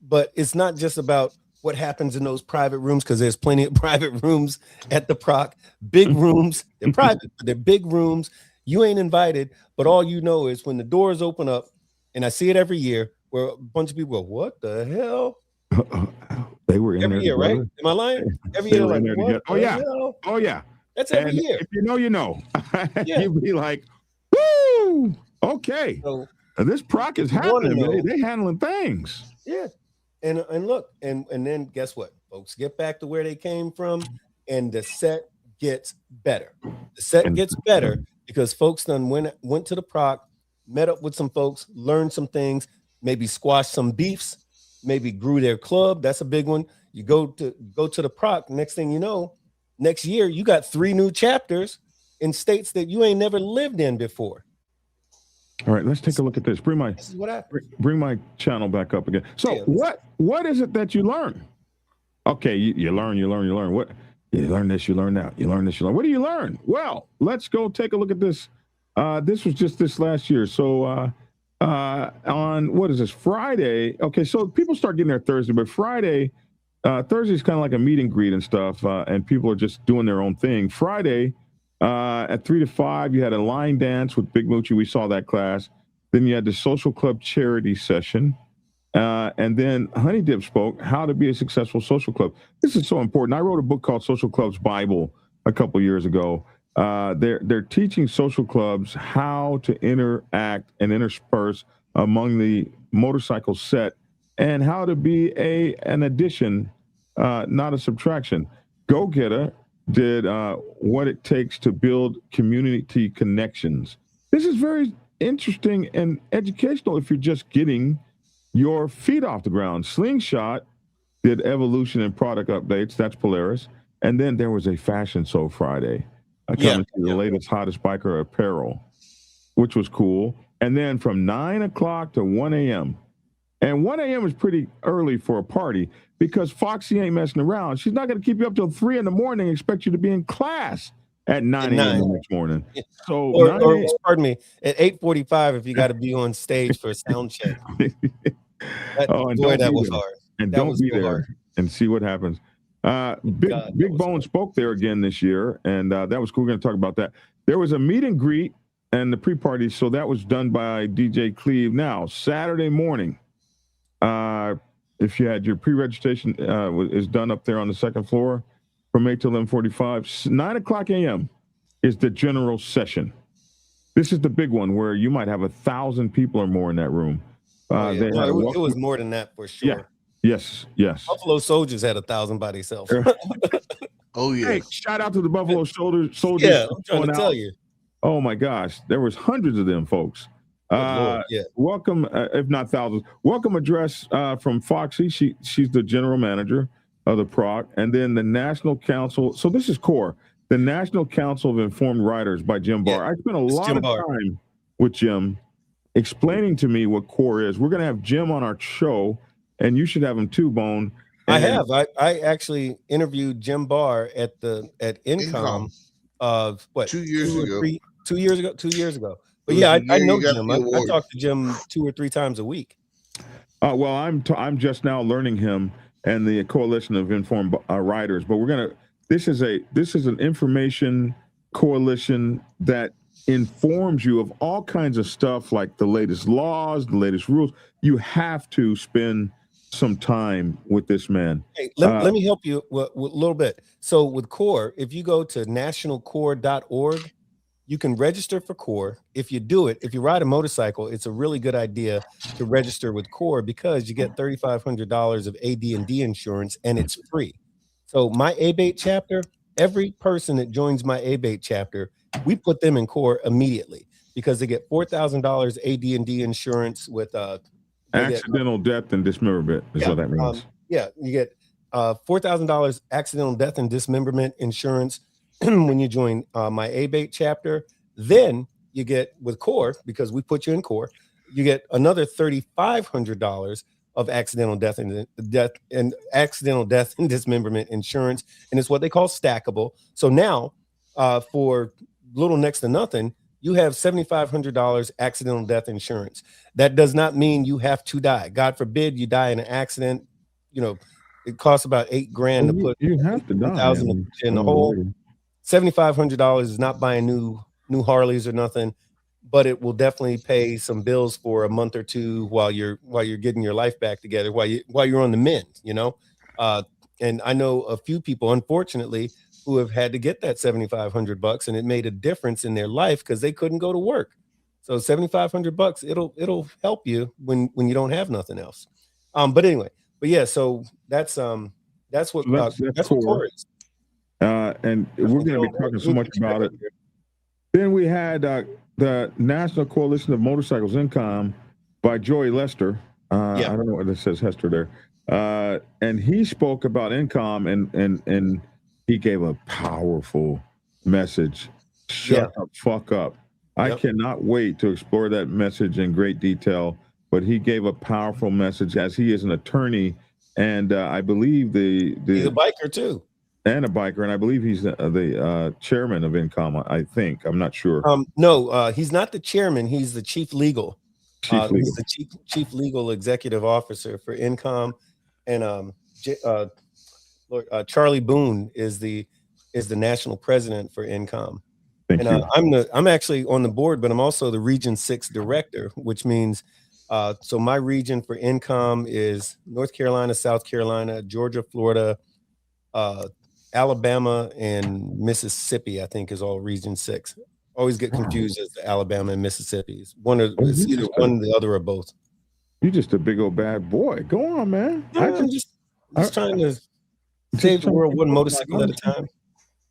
But it's not just about what happens in those private rooms, because there's plenty of private rooms at the PROC. Big rooms, they're private, but they're big rooms. You ain't invited, but all you know is when the doors open up, and I see it every year, where a bunch of people go, what the hell? They were in every there year, together. right? Am I lying? Every year, like, what oh yeah, hell? oh yeah. That's every year. If you know, you know. You'd be like, woo, okay. This PROC is You wanna happening. know. They handling things. Yeah. And look, and then guess what? Folks get back to where they came from, and the set gets better. The set gets better because folks done went to the PROC, met up with some folks, learned some things, maybe squashed some beefs, maybe grew their club. That's a big one. You go to the PROC, next thing you know, next year you got 3 new chapters in states that you ain't never lived in before. All right, let's take a look at this. This is what happened. Bring my channel back up again. So Yeah, what is it that you learn? Okay, you learn. What you learn this, you learn that, you learn this, you learn. What do you learn? Well, let's go take a look at this. This was just this last year. So on what is this, Friday? Okay, so people start getting there Thursday, but Friday, Thursday is kind of like a meet and greet and stuff, and people are just doing their own thing. Friday, at 3 to 5, you had a line dance with Big Moochie. We saw that class. Then you had the social club charity session. And then Honey Dip spoke how to be a successful social club. This is so important. I wrote a book called Social Clubs Bible a couple years ago. They're teaching social clubs how to interact and intersperse among the motorcycle set and how to be an addition, not a subtraction. Go Getter did what it takes to build community connections. This is very interesting and educational if you're just getting your feet off the ground. Slingshot did evolution and product updates. That's Polaris. And then there was a fashion show Friday coming to the latest, hottest biker apparel, which was cool. And then from 9 o'clock to 1 a.m. And 1 a.m. is pretty early for a party because Foxy ain't messing around. She's not going to keep you up till 3 in the morning and expect you to be in class at 9 a.m. the next morning. So, or pardon me, at 8:45 if you got to be on stage for a sound check. That was hard. And don't be there and see what happens. Big Bone spoke there again this year, and that was cool. We're going to talk about that. There was a meet and greet and the pre-party, so that was done by DJ Cleve. Now, Saturday morning, if you had your pre-registration, is done up there on the second floor from 8 till 11:45. 9 o'clock a.m. is the general session. This is the big one where you might have 1,000 people or more in that room. It was more than that for sure. Yeah. Yes. Buffalo Soldiers had 1,000 by themselves. Oh yeah. Hey, shout out to the Buffalo Soldiers. Yeah, I'm trying to tell you. Oh my gosh, there was hundreds of them folks. Welcome, if not thousands. Welcome address from Foxy. She's the general manager of the PROC, and then the National Council. So this is CORE, the National Council of Informed Riders by Jim Barr. I spent a lot of time with Jim explaining to me what CORE is. We're going to have Jim on our show, and you should have him too, Bone. I have. I actually interviewed Jim Barr at Income of what 2 years ago. 2 years ago. 2 years ago. But yeah, I know Jim. I talk to Jim 2 or 3 times a week. Well, I'm just now learning him and the Coalition of Informed Riders. But this is an information coalition that informs you of all kinds of stuff like the latest laws, the latest rules. You have to spend some time with this man. Hey, let me help you with a little bit. So with CORE, if you go to nationalcore.org, you can register for CORE. If you ride a motorcycle, it's a really good idea to register with CORE because you get $3,500 of AD&D insurance and it's free. So my ABATE chapter, every person that joins my ABATE chapter, we put them in CORE immediately because they get $4,000 AD&D insurance with accidental death and dismemberment is what that means. You get $4,000 accidental death and dismemberment insurance when you join my ABATE chapter. Then you get with CORE, because we put you in CORE, you get another $3,500 of accidental death and dismemberment insurance, and it's what they call stackable. So now, for little next to nothing, you have $7,500 accidental death insurance. That does not mean you have to die. God forbid you die in an accident. You know, it costs about $8,000 to put. You have to die. 1,000 in the hole. $7,500 is not buying new Harleys or nothing, but it will definitely pay some bills for a month or two while you're getting your life back together, while you're on the mend, you know. And I know a few people, unfortunately, who have had to get that $7,500, and it made a difference in their life because they couldn't go to work. So $7,500, it'll help you when you don't have nothing else. But anyway, but yeah, so that's what That's that's what core. core is. And we're going to be talking so much about it. Then we had the National Coalition of Motorcycles Income by Joey Lester. I don't know what it says, Hester there. And he spoke about income, and he gave a powerful message. Shut the fuck up. I cannot wait to explore that message in great detail. But he gave a powerful message, as he is an attorney, and I believe he's a biker too. And a biker, and I believe he's the chairman of Incom. I think, I'm not sure. No, he's not the chairman. He's the chief legal. Chief legal. He's the chief legal executive officer for Incom, and Charlie Boone is the national president for Incom. Thank you. I'm actually on the board, but I'm also the Region 6 director, which means so my region for Incom is North Carolina, South Carolina, Georgia, Florida, Alabama, and Mississippi. I think is all Region 6. Always get confused as to Alabama and Mississippi. It's either one, the other, or both. You're just a big old bad boy. Go on, man. I'm just trying to save the world one motorcycle at a time.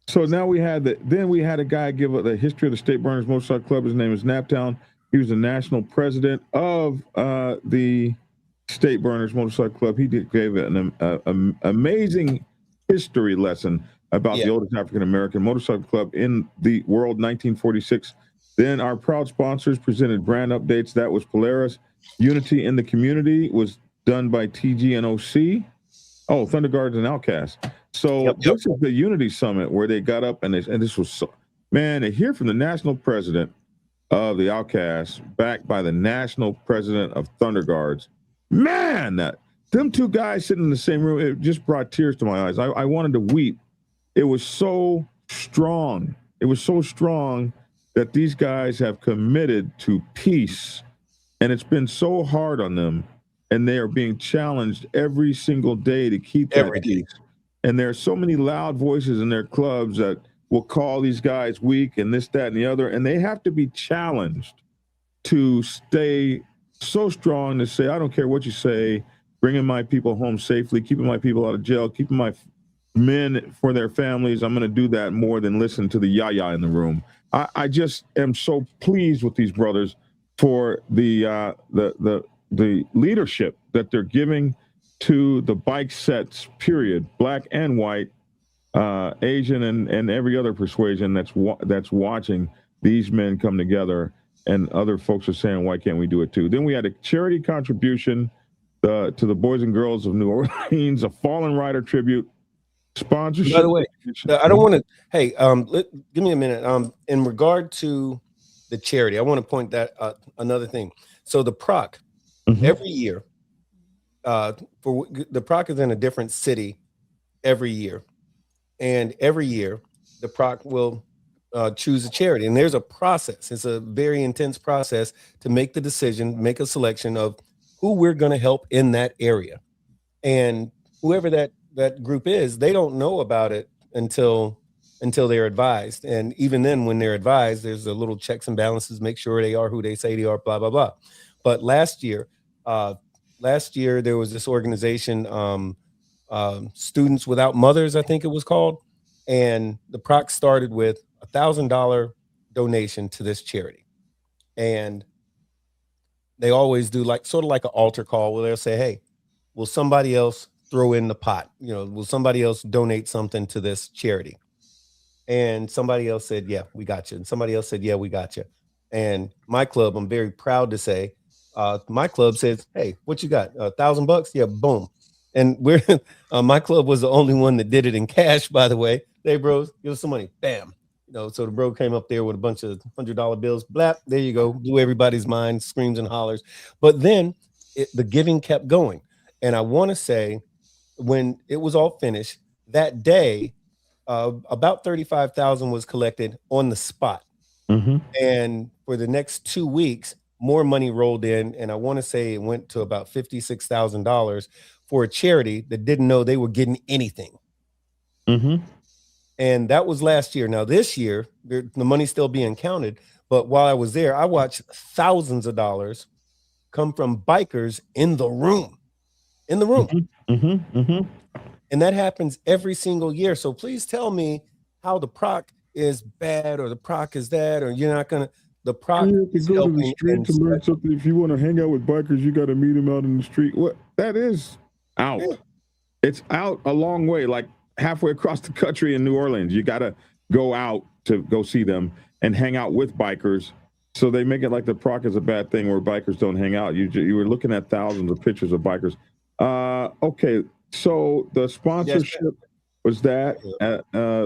So now we had a guy give the history of the State Burners Motorcycle Club. His name is Naptown. He was the national president of the State Burners Motorcycle Club. He gave an amazing history lesson about the oldest African American motorcycle club in the world, 1946. Then our proud sponsors presented brand updates. That was Polaris. Unity in the Community was done by TG and OC. Oh, Thunder Guards and Outcasts. So this is the Unity Summit where they got up and this was to hear from the national president of the Outcasts, backed by the national president of Thunder Guards. Man, them two guys sitting in the same room, it just brought tears to my eyes. I wanted to weep. It was so strong. It was so strong that these guys have committed to peace, and it's been so hard on them, and they are being challenged every single day to keep that peace. And there are so many loud voices in their clubs that will call these guys weak and this, that, and the other, and they have to be challenged to stay so strong to say, I don't care what you say, bringing my people home safely, keeping my people out of jail, keeping my men for their families. I'm going to do that more than listen to the yaya in the room. I just am so pleased with these brothers for the leadership that they're giving to the bike sets, period, black and white, Asian and every other persuasion that's watching these men come together. And other folks are saying, why can't we do it too? Then we had a charity contribution to the Boys and Girls of New Orleans, a fallen rider tribute, sponsorship. By the way, I don't want to, hey, give me a minute. In regard to the charity, I want to point that another thing. So the PROC, every year, for the PROC is in a different city every year. And every year, the PROC will choose a charity. And there's a process. It's a very intense process to make the decision, make a selection of who we're going to help in that area. And whoever that group is, they don't know about it until they're advised. And even then, when they're advised, there's a little checks and balances, make sure they are who they say they are, blah, blah, blah. But last year, there was this organization, Students Without Mothers, I think it was called. And the PROC started with $1,000 donation to this charity. And they always do sort of like an altar call where they'll say, hey, will somebody else throw in the pot? Will somebody else donate something to this charity? And somebody else said, yeah, we got you. And somebody else said, yeah, we got you. And my club, I'm very proud to say, my club says, hey, what you got? $1,000? Yeah, boom. And we're my club was the only one that did it in cash, by the way. Hey, bros, give us some money. Bam. So the bro came up there with a bunch of $100 bills. Blap, there you go. Blew everybody's mind, screams and hollers. But then the giving kept going. And I want to say, when it was all finished that day, about $35,000 was collected on the spot. And for the next 2 weeks, more money rolled in. And I want to say it went to about $56,000 for a charity that didn't know they were getting anything. And that was last year. Now this year, the money's still being counted, But while I was there, I watched thousands of dollars come from bikers in the room, and that happens every single year. So please tell me how the PROC is bad or the PROC is that, or you're not gonna. The PROC You have to is go to the helping street and to learn something. If you want to hang out with bikers, you got to meet them out in the street. What? That is out. Yeah. It's out a long way, like halfway across the country in New Orleans. You got to go out to go see them and hang out with bikers. So they make it like the PROC is a bad thing where bikers don't hang out. You were looking at thousands of pictures of bikers. Okay, so the sponsorship was that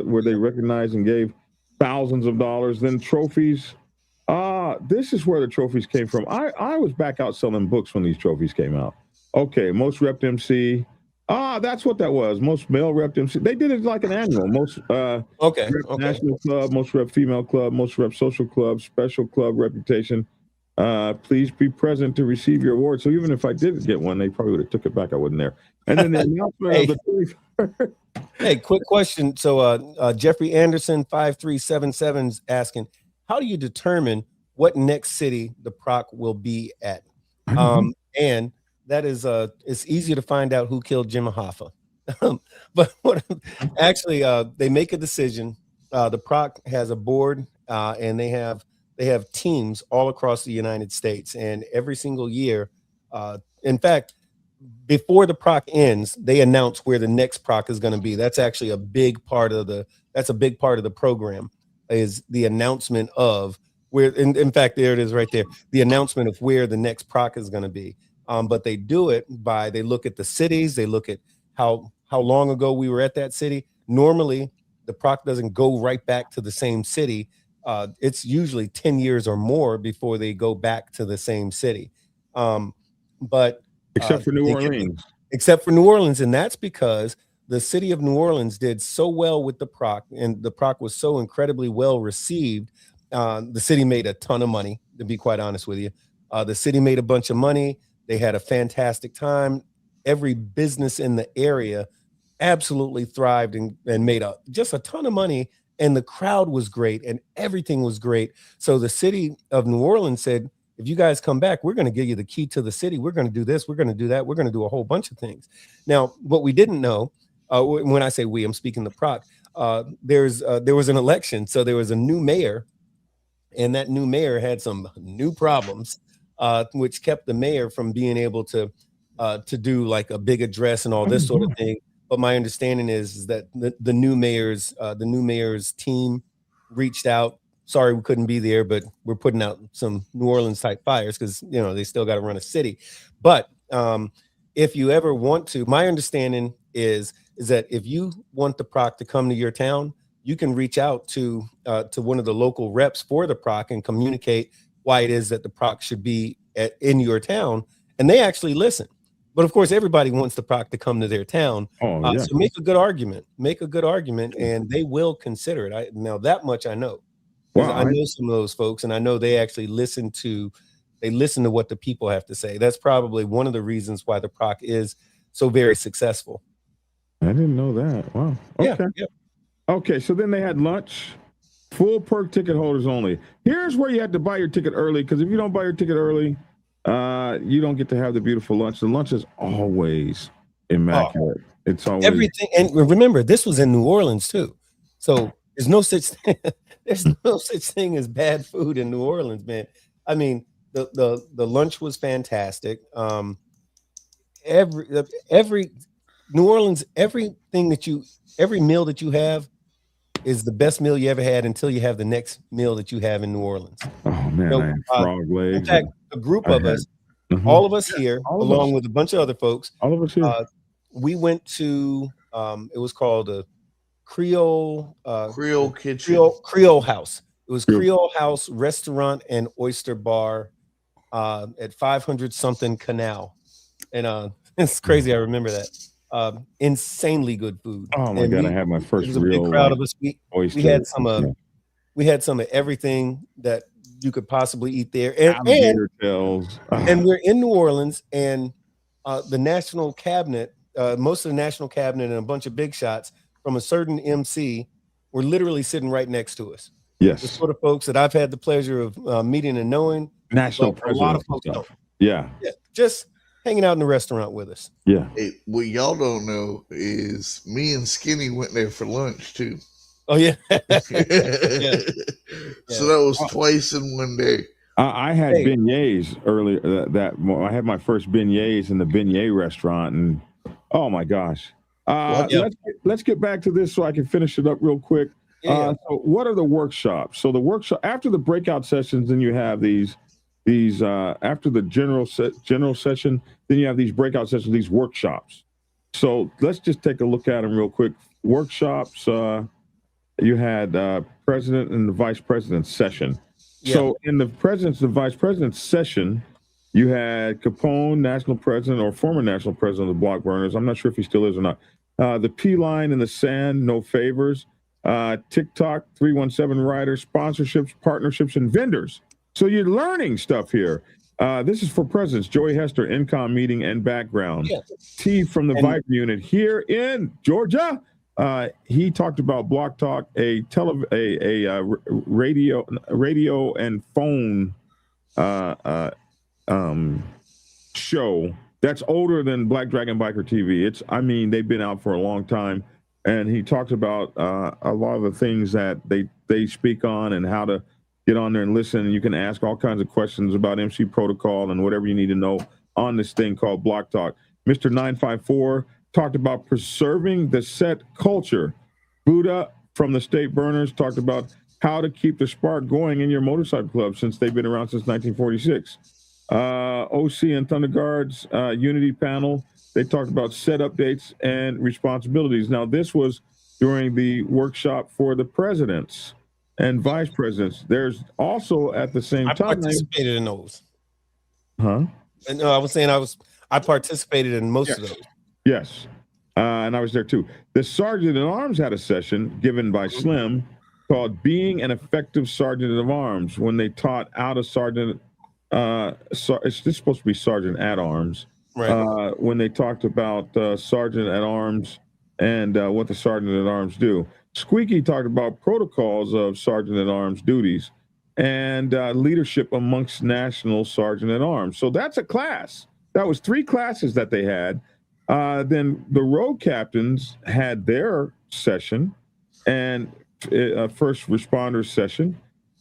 where they recognized and gave thousands of dollars. Then trophies. This is where the trophies came from. I was back out selling books when these trophies came out. Okay, most repped MC. That's what that was. Most male repped MC. They did it like an annual. Most rep national club, most rep female club, most rep social club, special club reputation. Please be present to receive your award. So even if I didn't get one, they probably would have took it back. I wasn't there. And then the announcement of the Hey, quick question. So Jeffrey Anderson 5377 is asking, how do you determine what next city the PROC will be at? And that is it's easy to find out who killed Jimmy Hoffa. But actually they make a decision. The PROC has a board and they have teams all across the United States, and every single year, in fact, before the PROC ends, they announce where the next PROC is going to be. That's actually a big part of the program, is the announcement of where, in fact, there it is right there, the announcement of where the next PROC is going to be. But they do it by, they look at the cities, they look at how long ago we were at that city. Normally, the PROC doesn't go right back to the same city. It's usually 10 years or more before they go back to the same city. But except for New Orleans. Except for New Orleans, and that's because the city of New Orleans did so well with the PROC, and the PROC was so incredibly well received. The city made a ton of money, to be quite honest with you. The city made a bunch of money. They had a fantastic time. Every business in the area absolutely thrived and made just a ton of money. And the crowd was great and everything was great. So the city of New Orleans said, if you guys come back, we're going to give you the key to the city. We're going to do this. We're going to do that. We're going to do a whole bunch of things. Now, what we didn't know, when I say we, I'm speaking the PROC, there was an election. So there was a new mayor, and that new mayor had some new problems, which kept the mayor from being able to do like a big address and all this sort of thing. But my understanding is that the new mayor's team reached out. Sorry, we couldn't be there, but we're putting out some New Orleans type fires because they still got to run a city. But if you ever want to, my understanding is that if you want the PROC to come to your town, you can reach out to one of the local reps for the PROC and communicate why it is that the PROC should be in your town, and they actually listen. But of course, everybody wants the PROC to come to their town. So make a good argument, and they will consider it. Now that much I know. Wow, I know some of those folks, and I know they actually listen to what the people have to say. That's probably one of the reasons why the PROC is so very successful. I didn't know that. Wow. Okay. Yeah. Okay. So then they had lunch, full perk ticket holders only. Here's where you had to buy your ticket early, because if you don't buy your ticket early, you don't get to have the beautiful lunch. The lunch is always immaculate. It's always everything. And remember, this was in New Orleans too, so there's no such thing as bad food in New Orleans, man. I mean, the lunch was fantastic. Every New Orleans, every meal that you have is the best meal you ever had until you have the next meal that you have in New Orleans. Oh man, frog legs. In fact, a group of us, all of us here, along with a bunch of other folks, all of us here, we went to it was called a Creole kitchen, Creole house. It was Creole House Restaurant and Oyster Bar at 500 something Canal, and it's crazy. I remember that. Insanely good food. Oh my God! I had my first real big crowd of us. We had some of everything that you could possibly eat there, and we're in New Orleans, and the national cabinet, most of the national cabinet, and a bunch of big shots from a certain MC were literally sitting right next to us. The Yes. sort of folks that I've had the pleasure of meeting and knowing. National but a lot of presidents and folks don't. stuff. Yeah. Yeah, just hanging out in the restaurant with us. Yeah. Hey, what y'all don't know is me and Skinny went there for lunch too. Oh yeah. So that was twice in one day. I had Hey. beignets earlier. I had my first beignets in the beignet restaurant, and oh my gosh! Let's get back to this so I can finish it up real quick. Yeah. So what are the workshops? So the workshop after the breakout sessions, then you have these after the general session, then you have these breakout sessions, these workshops. So let's just take a look at them real quick. Workshops. You had president and the vice president session. Yeah. So in the president's and vice president's session, you had Capone, national president or former national president of the Block Burners. I'm not sure if he still is or not. The P line in the sand, no favors. TikTok, 317 riders, sponsorships, partnerships, and vendors. So you're learning stuff here. This is for presidents. Joey Hester, INCOM meeting and background. Yeah. T from the Vibe unit here in Georgia. He talked about Block Talk, a radio and phone show that's older than Black Dragon Biker TV. They've been out for a long time, and he talked about a lot of the things that they speak on and how to get on there and listen. And you can ask all kinds of questions about MC protocol and whatever you need to know on this thing called Block Talk. Mr. 954 talked about preserving the set culture. Buddha from the State Burners talked about how to keep the spark going in your motorcycle club since they've been around since 1946. OC and Thunder Guards Unity panel, they talked about set updates and responsibilities. Now, this was during the workshop for the presidents and vice presidents. There's also at the same time. I participated in those. Huh? And I was saying I participated in most of those. Yes. And I was there too. The Sergeant at Arms had a session given by Slim called Being an Effective Sergeant at Arms when they taught out a sergeant. It's just supposed to be Sergeant at Arms. Right. When they talked about Sergeant at Arms and what the Sergeant at Arms do. Squeaky talked about protocols of Sergeant at Arms duties and leadership amongst National Sergeant at Arms. So that's a class. That was 3 classes that they had. Then the road captains had their session and first responders session,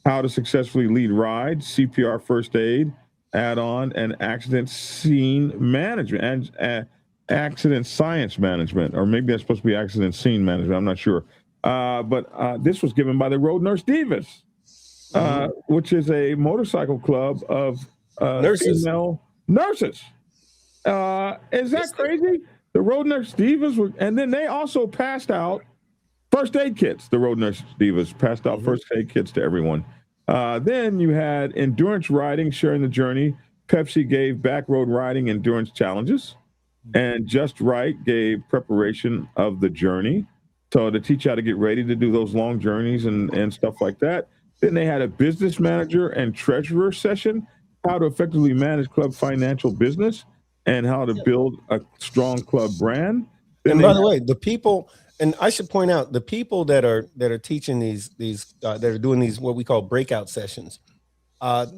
how to successfully lead rides, CPR first aid, add-on, and accident scene management, and accident science management, or maybe that's supposed to be accident scene management. I'm not sure. But this was given by the Road Nurse Divas, which is a motorcycle club of female nurses. Is that crazy? The Road Nurse Divas were, and then they also passed out first aid kits. The Road Nurse Divas passed out first aid kits to everyone. Then you had endurance riding, sharing the journey. Pepsi gave back road riding endurance challenges, and Just Right gave preparation of the journey. So to teach you how to get ready to do those long journeys and stuff like that. Then they had a business manager and treasurer session, how to effectively manage club financial business and how to build a strong club brand. Then And by the way, the people, and I should point out, the people that are teaching these that are doing these what we call breakout sessions,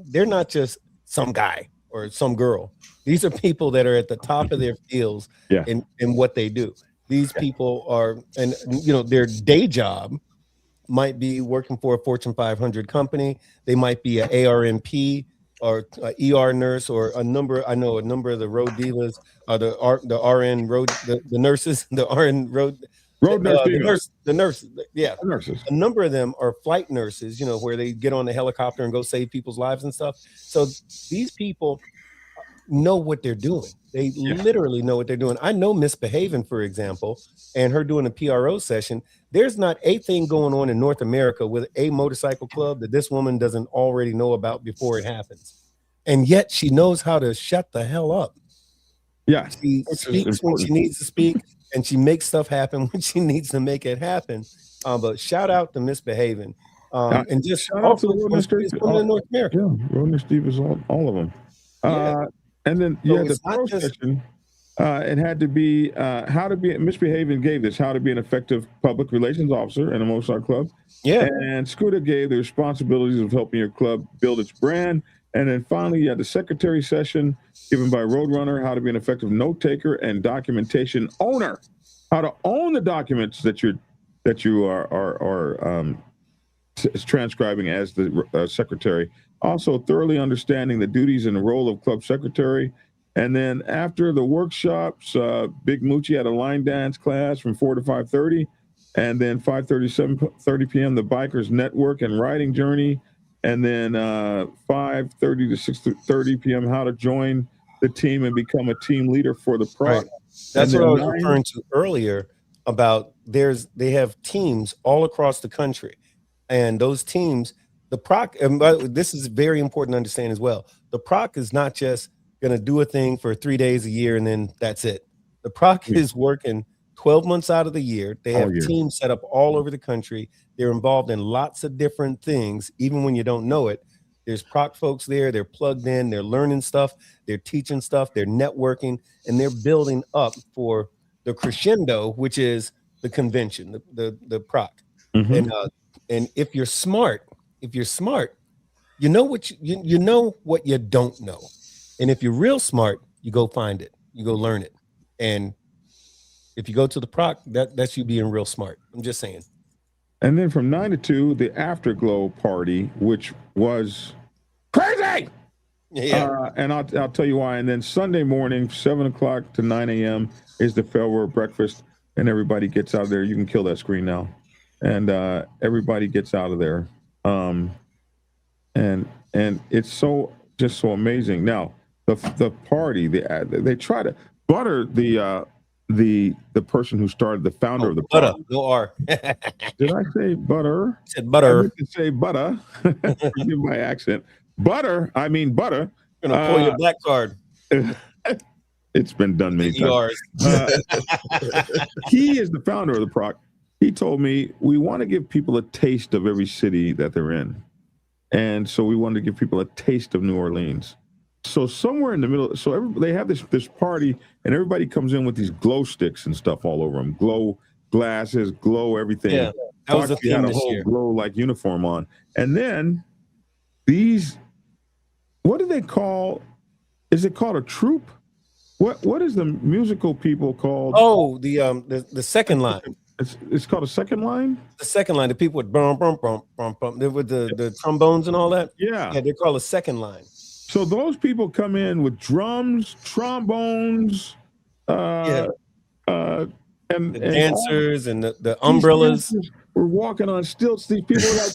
they're not just some guy or some girl. These are people that are at the top of their fields in what they do. These people are, and their day job might be working for a Fortune 500 company. They might be an ARNP or an ER nurse, or a number of the road dealers, the RN road, the nurses, the RN road nurses. The nurses. A number of them are flight nurses, where they get on the helicopter and go save people's lives and stuff. So these people know what they're doing. They literally know what they're doing. I know Misbehaving, for example, and her doing a PRO session. There's not a thing going on in North America with a motorcycle club that this woman doesn't already know about before it happens. And yet she knows how to shut the hell up. Yeah. She speaks when she needs to speak, and she makes stuff happen when she needs to make it happen. But shout out to Misbehaving. And just shout out to the Road Nurse in North America. Yeah, Road Nurse Divas, all of them. And then So the pro session. It had to be how to be misbehaving gave this how to be an effective public relations officer in a motorcycle club. Yeah. And Scooter gave the responsibilities of helping your club build its brand. And then finally, you had the secretary session given by Roadrunner, how to be an effective note taker and documentation owner, how to own the documents that you are transcribing as the secretary. Also, thoroughly understanding the duties and the role of club secretary. And then after the workshops, Big Moochie had a line dance class from 4 to 5:30. And then 5:30, 7:30 p.m., the Bikers Network and Riding Journey. And then 5:30 to 6:30 p.m., how to join the team and become a team leader for the PROC. Right. That's what I was referring to earlier about they have teams all across the country. And those teams, the PROC, and this is very important to understand as well. The PROC is not just going to do a thing for 3 days a year and then that's it. The PROC is working 12 months out of the year. They have teams set up all over the country. They're involved in lots of different things, even when you don't know it. There's PROC folks there. They're plugged in. They're learning stuff. They're teaching stuff. They're networking, and they're building up for the crescendo, which is the convention, the PROC. Mm-hmm. And if you're smart, you know what you know what you don't know. And if you're real smart, you go find it. You go learn it. And if you go to the PROC, that's you being real smart. I'm just saying. And then from 9 to 2, the Afterglow party, which was crazy. Yeah. And I'll tell you why. And then Sunday morning, 7 o'clock to 9 a.m. is the farewell breakfast, and everybody gets out of there. You can kill that screen now. And everybody gets out of there. And it's so amazing. Now, the party, they try to butter the person who started, the founder of the butter. No R. Did I say butter? I said butter. I meant to say butter. Forgive my accent. Butter. I mean butter. I'm gonna pull your black card. It's been done many times. He is the founder of the PROC. He told me we want to give people a taste of every city that they're in, and so we wanted to give people a taste of New Orleans. So somewhere in the middle, they have this party, and everybody comes in with these glow sticks and stuff all over them, glow glasses, glow everything. Yeah, that was the theme had a this whole year. glow like uniform on, and then these, what do they call? Is it called a troupe? What is the musical people called? Oh, the second line. It's called a second line. The second line, the people with bum bum bum bum bum, with the trombones and all that. Yeah, they're called a second line. So those people come in with drums, trombones, and the dancers and the umbrellas. We're walking on stilts. These people are like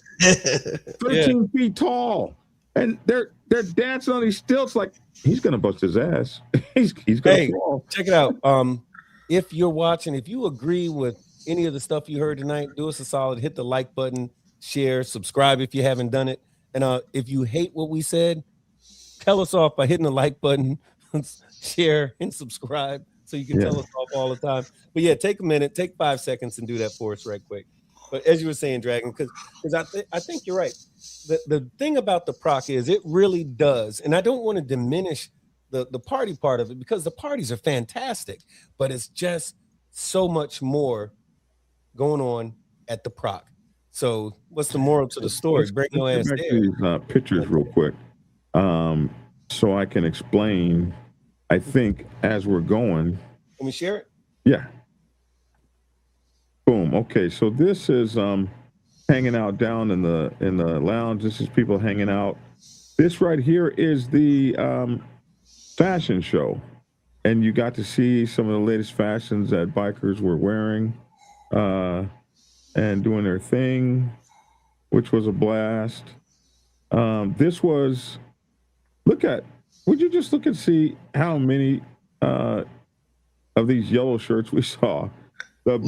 13 feet tall, and they're dancing on these stilts like he's gonna bust his ass. he's gonna fall. Check it out. If you're watching, if you agree with any of the stuff you heard tonight, do us a solid. Hit the like button, share, subscribe if you haven't done it. And if you hate what we said, tell us off by hitting the like button, share, and subscribe so you can tell us off all the time. But yeah, take a minute, take 5 seconds and do that for us right quick. But as you were saying, Dragon, because I think you're right. The thing about the PROC is it really does, and I don't want to diminish the party part of it because the parties are fantastic, but it's just so much more going on at the PROC. So what's the moral to the story? Bring your ass there. These pictures real quick. So I can explain, I think, as we're going. Can we share it? Yeah. Boom. Okay. So this is hanging out down in the lounge. This is people hanging out. This right here is the fashion show. And you got to see some of the latest fashions that bikers were wearing and doing their thing, which was a blast. This was, would you just look and see how many of these yellow shirts we saw? The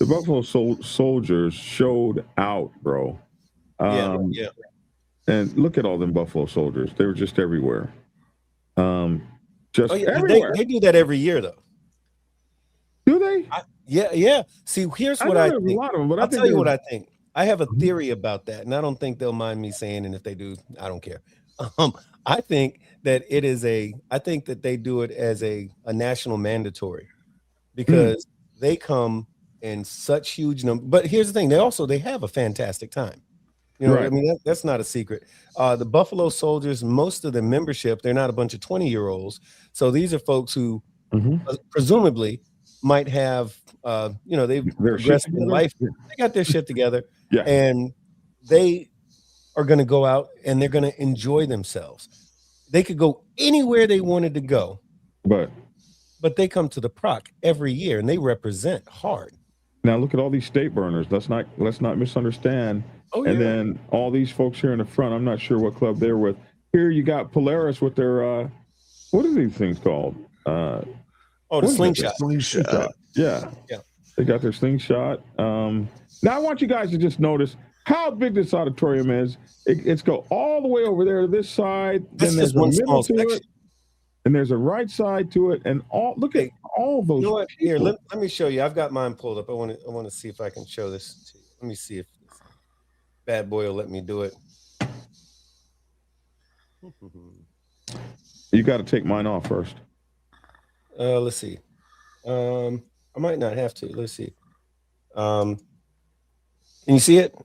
Buffalo Soldiers showed out, bro. Yeah. And look at all them Buffalo Soldiers. They were just everywhere. Everywhere. They do that every year, though. Do they? Yeah. See, here's what I think. A lot of them, but I'll tell you what I think. I have a theory about that, and I don't think they'll mind me saying, and if they do, I don't care. I think that it is I think that they do it as a national mandatory because they come in such huge numbers. But here's the thing: they have a fantastic time. You know, I Right. mean, that's not a secret. The Buffalo Soldiers, most of the membership, they're not a bunch of 20-year-olds. So these are folks who presumably might have, they've Their shit progressed in together? life. They got their shit together, Yeah. and they are going to go out and they're going to enjoy themselves. They could go anywhere they wanted to go, But but they come to the PROC every year and they represent hard. now look at all these state burners. Let's not misunderstand. Oh, And yeah. then all these folks here in the front, I'm not sure what club they're with. Here you got Polaris with their what are these things called? The what is it? slingshot. Slingshot. Yeah. Yeah. They got their slingshot. Now I want you guys to just notice how big this auditorium is. It's go all the way over there to this side. That's then there's just one a middle small to section. it, and there's a right side to it, and look at all those. You know what? Here, people. let me show you. I've got mine pulled up. I want to see if I can show this to you. Let me see if this bad boy will let me do it. You got to take mine off first. Let's see. I might not have to. Let's see. Can you see it?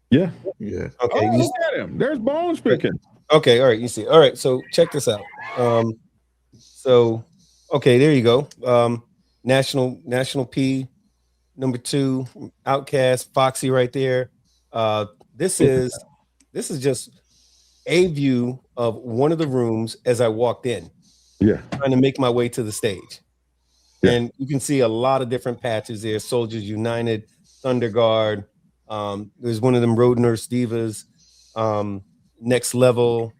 Yeah. Yeah. Okay. Oh, look at him. There's Bones speaking. Okay. All right. You see. All right. So check this out. Okay, there you go. National P, number 2, Outcast, Foxy right there. This is just a view of one of the rooms as I walked in, Yeah. trying to make my way to the stage. Yeah. And you can see a lot of different patches there. Soldiers United, Thunder Guard. There's one of them Road Nurse Divas. Next Level.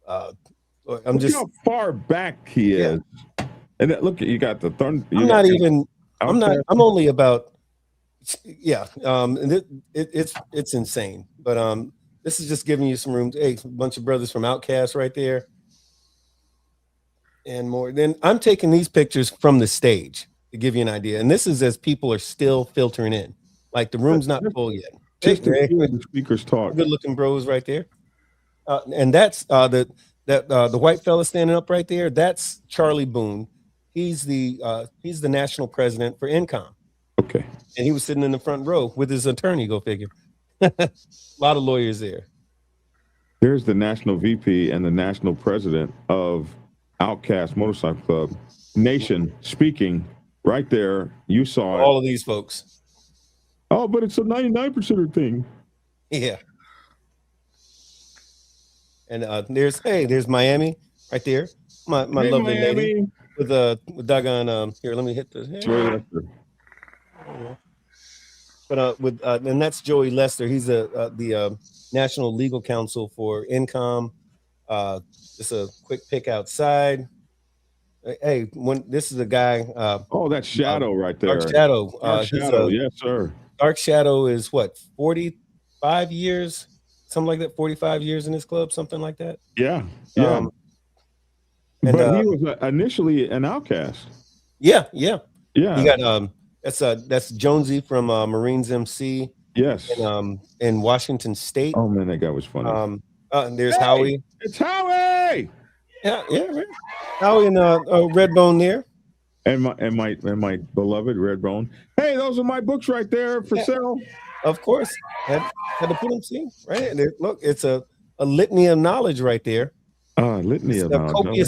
I'm Look just how far back he is. And then, look, you got the thunder. I'm only about, and it's insane. But this is just giving you some room. Hey, a bunch of brothers from Outcast right there. And more. Then I'm taking these pictures from the stage to give you an idea. And this is as people are still filtering in. Like the room's not full yet. Just to Hey, hear the speakers talk. good looking bros right there. And that's the white fella standing up right there. That's Charlie Boone. He's the national president for INCOM. Okay. And he was sitting in the front row with his attorney, go figure. A lot of lawyers there. There's the national VP and the national president of Outcast Motorcycle Club Nation speaking right there. You saw All it. of these folks. Oh, but it's a 99% thing. Yeah. And there's Miami right there. My Hey, lovely lady Miami. with doggone here. Let me hit this. Joey Lester. But and that's Joey Lester. He's the national legal counsel for INCOM. Just a quick pick outside. Hey, this is a guy. Oh, that's Shadow right there. Dark Shadow. Dark Shadow. Yes, sir. Dark Shadow is what, 45 years, something like that. 45 years in this club, something like that. Yeah. Yeah. And, but he was initially an outcast. Yeah. Yeah. You got that's Jonesy from Marines MC. Yes. In Washington State. Oh man, that guy was funny. And there's Howie. It's Howie. Yeah, right. Howie and Redbone there. And my beloved Redbone. Hey, those are my books right there for sale. Of course. Had to put them, see, right there. Look, it's a litany of knowledge right there. Litany of knowledge.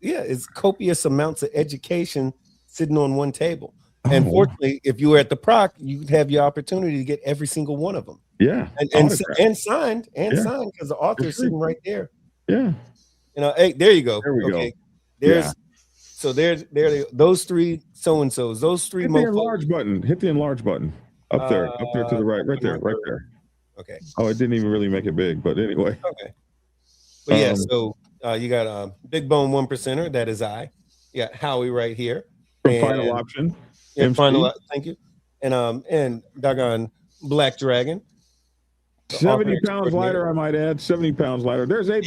It's copious amounts of education sitting on one table. And fortunately, if you were at the PROC, you'd have your opportunity to get every single one of them. Yeah. And signed because the author's sitting right there. Yeah. Hey, there you go. There we go. There's those three so-and-sos, those three. Hit the enlarge button. Hit the enlarge button. Up there to the right there. Okay. Oh, it didn't even really make it big, but anyway. Okay. But yeah, so you got a Big Bone 1%er, that is I. You got Howie right here. From Final Option. Yeah, thank you. And doggone Black Dragon. 70 pounds lighter, I might add. 70 pounds lighter. There's a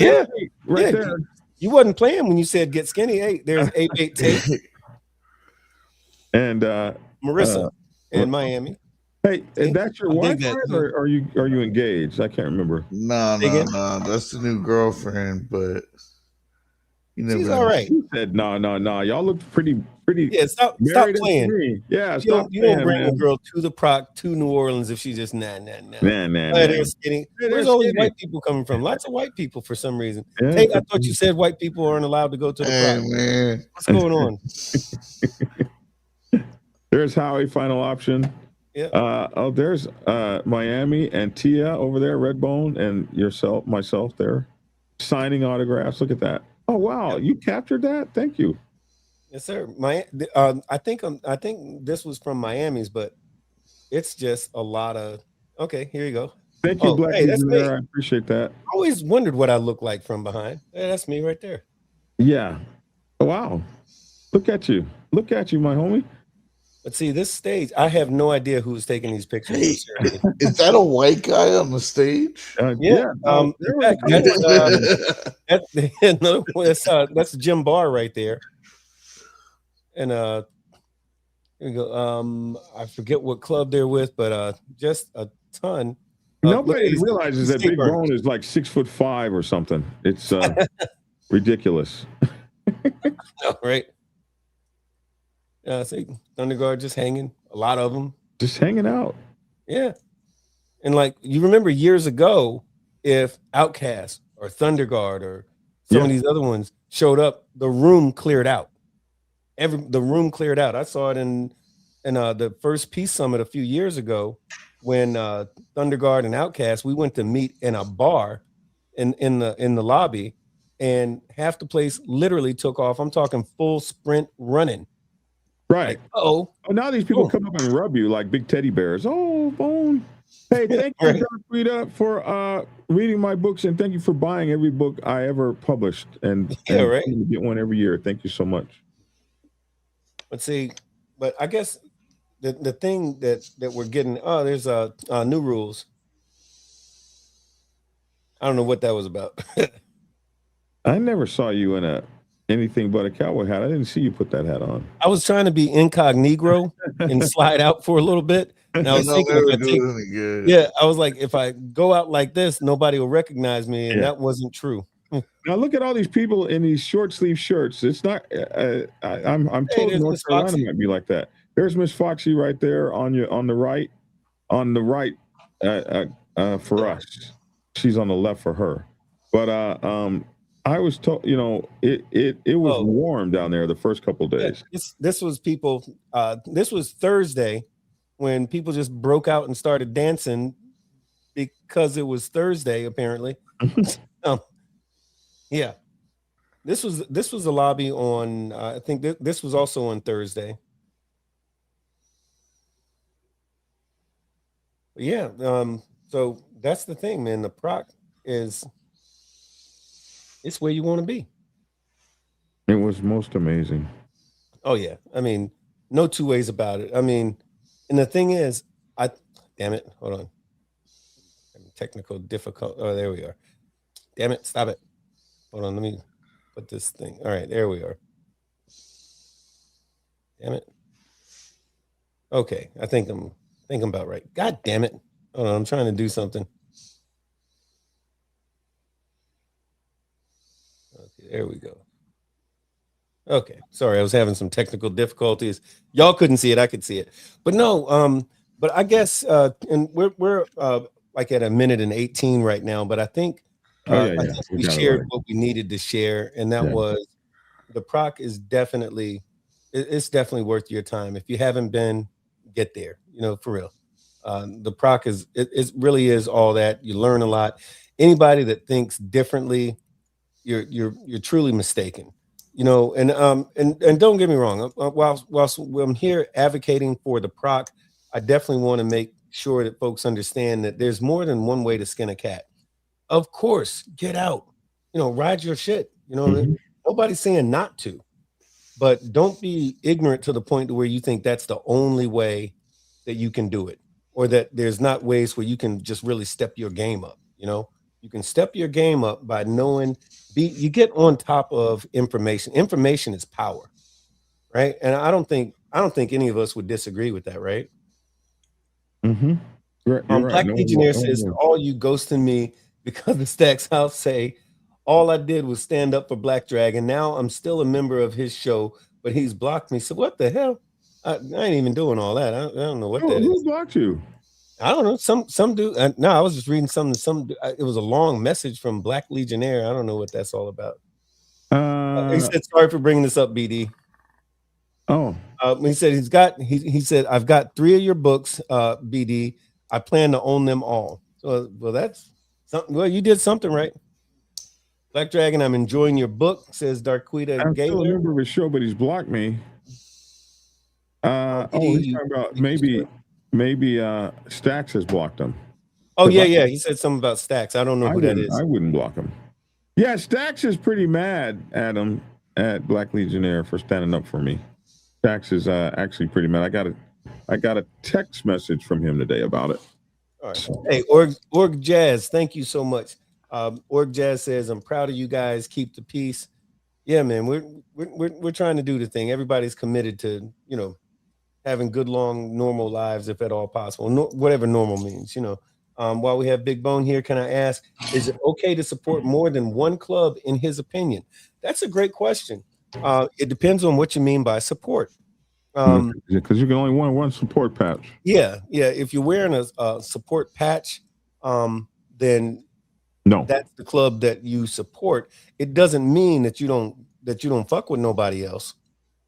right there. You wasn't playing when you said get skinny. Hey, there's A-Bait Tape. And Marissa in Miami. Hey, that's your I wife, dig that, right? too. Or are you engaged? I can't remember. No, Dig no, it. no. That's the new girlfriend, but you She's never all know. right. She said, no, no, no. Y'all look pretty Yeah, stop married up to playing. me. Yeah, You stop don't playing, bring a man. girl to the PROC to New Orleans if she just nah. Nah, nah, Oh, nah. they're skinny. Hey, Where's they're all these skinny. white people coming from? Lots of white people for some reason. Yeah, Hey, I thought you said white people aren't allowed to go to the Hey, PROC. man. What's going on? There's Howie, final option. Yeah. There's Miami and Tia over there, Redbone, and yourself, myself there, signing autographs. Look at that. Oh wow, you captured that. Thank you. Yes, sir. I think this was from Miami's, but it's just a lot of. Okay, here you go. Thank you, Oh, Black hey, that's me. Millionaire. I appreciate that. I always wondered what I look like from behind. Hey, that's me right there. Yeah. Oh, wow. Look at you. Look at you, my homie. But see, this stage, I have no idea who's taking these pictures. Hey, Seriously. is that a white guy on the stage? Yeah. There In was fact, that's Jim Barr right there. And here we go. I forget what club they're with, but just a ton. Nobody realizes that Big burners. Bone is like 6'5" or something. It's ridiculous. No, right? See, Thunder Guard just hanging. A lot of them. Just hanging out. Yeah. And like you remember years ago, if Outkast or Thunder Guard or some of these other ones showed up, the room cleared out. The room cleared out. I saw it in the first Peace Summit a few years ago when Thunder Guard and Outkast, we went to meet in a bar in the lobby, and half the place literally took off. I'm talking full sprint running. Right. Like, oh, now these people come up and rub you like big teddy bears. Oh, Bone. Hey, thank you, John Frida, for reading my books, and thank you for buying every book I ever published. And right. You get one every year. Thank you so much. Let's see. But I guess the thing that we're getting, there's new rules. I don't know what that was about. I never saw you in anything but a cowboy hat. I didn't see you put that hat on. I was trying to be incognito and slide out for a little bit. And I was thinking, I was like, if I go out like this, nobody will recognize me, and that wasn't true. Now look at all these people in these short sleeve shirts. It's not. I'm told North Carolina might be like that. There's Miss Foxy right there on the right for us. She's on the left for her. But I was told, it was warm down there the first couple of days. This was people. This was Thursday when people just broke out and started dancing because it was Thursday apparently. Yeah, this was the lobby on. I think this was also on Thursday. Yeah. So that's the thing, man. The PROC it's where you want to be. It was most amazing. Oh yeah. I mean, no two ways about it. I mean, and the thing is, damn it, hold on. Technical difficult. Oh, there we are. Damn it, stop it. Hold on, let me put this thing. All right, there we are. Damn it. Okay, I think I'm about right. God damn it. Hold on, I'm trying to do something. Okay, there we go. Okay, sorry, I was having some technical difficulties. Y'all couldn't see it, I could see it. But no, but I guess and we're like at 1:18 right now, but I think I think we shared what we needed to share, and that was the PROC is definitely worth your time. If you haven't been, get there. For real. The PROC it really is all that. You learn a lot. Anybody that thinks differently, you're truly mistaken. And don't get me wrong. Whilst I'm here advocating for the PROC, I definitely want to make sure that folks understand that there's more than one way to skin a cat. Of course, get out, ride your shit. Nobody's saying not to, but don't be ignorant to the point to where you think that's the only way that you can do it, or that there's not ways where you can just really step your game up. You can step your game up by knowing, you get on top of information. Information is power, right? And I don't think any of us would disagree with that, right? Mm-hmm. You're right. Black No, Legionnaire no, says, no. all you ghosting me because of Stacks House say, all I did was stand up for Black Dragon. Now I'm still a member of his show, but he's blocked me. So what the hell? I ain't even doing all that. I don't know what that Who is. blocked you? I don't know. Some dude. No, I was just reading something. It was a long message from Black Legionnaire. I don't know what that's all about. He said, sorry for bringing this up, BD. Oh, He said he said, I've got 3 of your books, BD. I plan to own them all. So, well, that's something. Well, you did something right. Black Dragon, I'm enjoying your book, says Darquita I'm still a Gaylor. member of his show, but he's blocked me. He's talking about maybe Stax has blocked him. Oh, yeah. He said something about Stacks. I don't know who that is. I wouldn't block him. Yeah, Stax is pretty mad at him, at Black Legionnaire, for standing up for me. Stax is actually pretty mad. I got a text message from him today about it. All right. Hey, Org Jazz, thank you so much. Org Jazz says, I'm proud of you guys. Keep the peace. Yeah, man, we're trying to do the thing. Everybody's committed to, having good, long, normal lives, if at all possible. Whatever normal means, While we have Big Bone here, can I ask, is it okay to support more than one club in his opinion? That's a great question. It depends on what you mean by support. Because you can only wear one support patch. Yeah. If you're wearing a support patch, then no, that's the club that you support. It doesn't mean that you don't fuck with nobody else.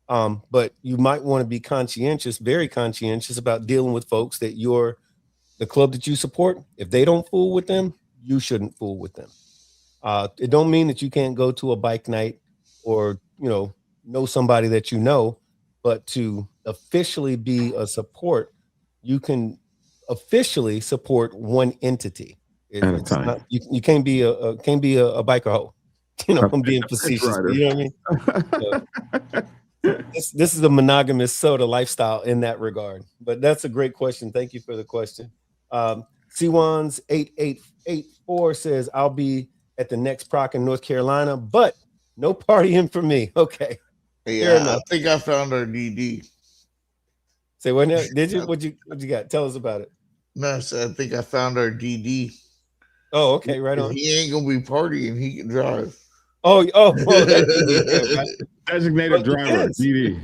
But you might want to be conscientious, very conscientious about dealing with folks that the club that you support. If they don't fool with them, you shouldn't fool with them. It don't mean that you can't go to a bike night or, know somebody that but to officially be a support, you can officially support one entity. At a time. Not, you can't be a biker hoe. I'm being facetious. You know what I mean? This is a monogamous soda lifestyle in that regard. But that's a great question. Thank you for the question. C1's 8884 says, I'll be at the next PROC in North Carolina, but no partying for me. Okay. Yeah, I think I found our DD. Say what now? Did you? What you got? Tell us about it. No, I think I found our DD. Oh, okay, right on. He ain't gonna be partying. He can drive. Oh, designated driver, DD.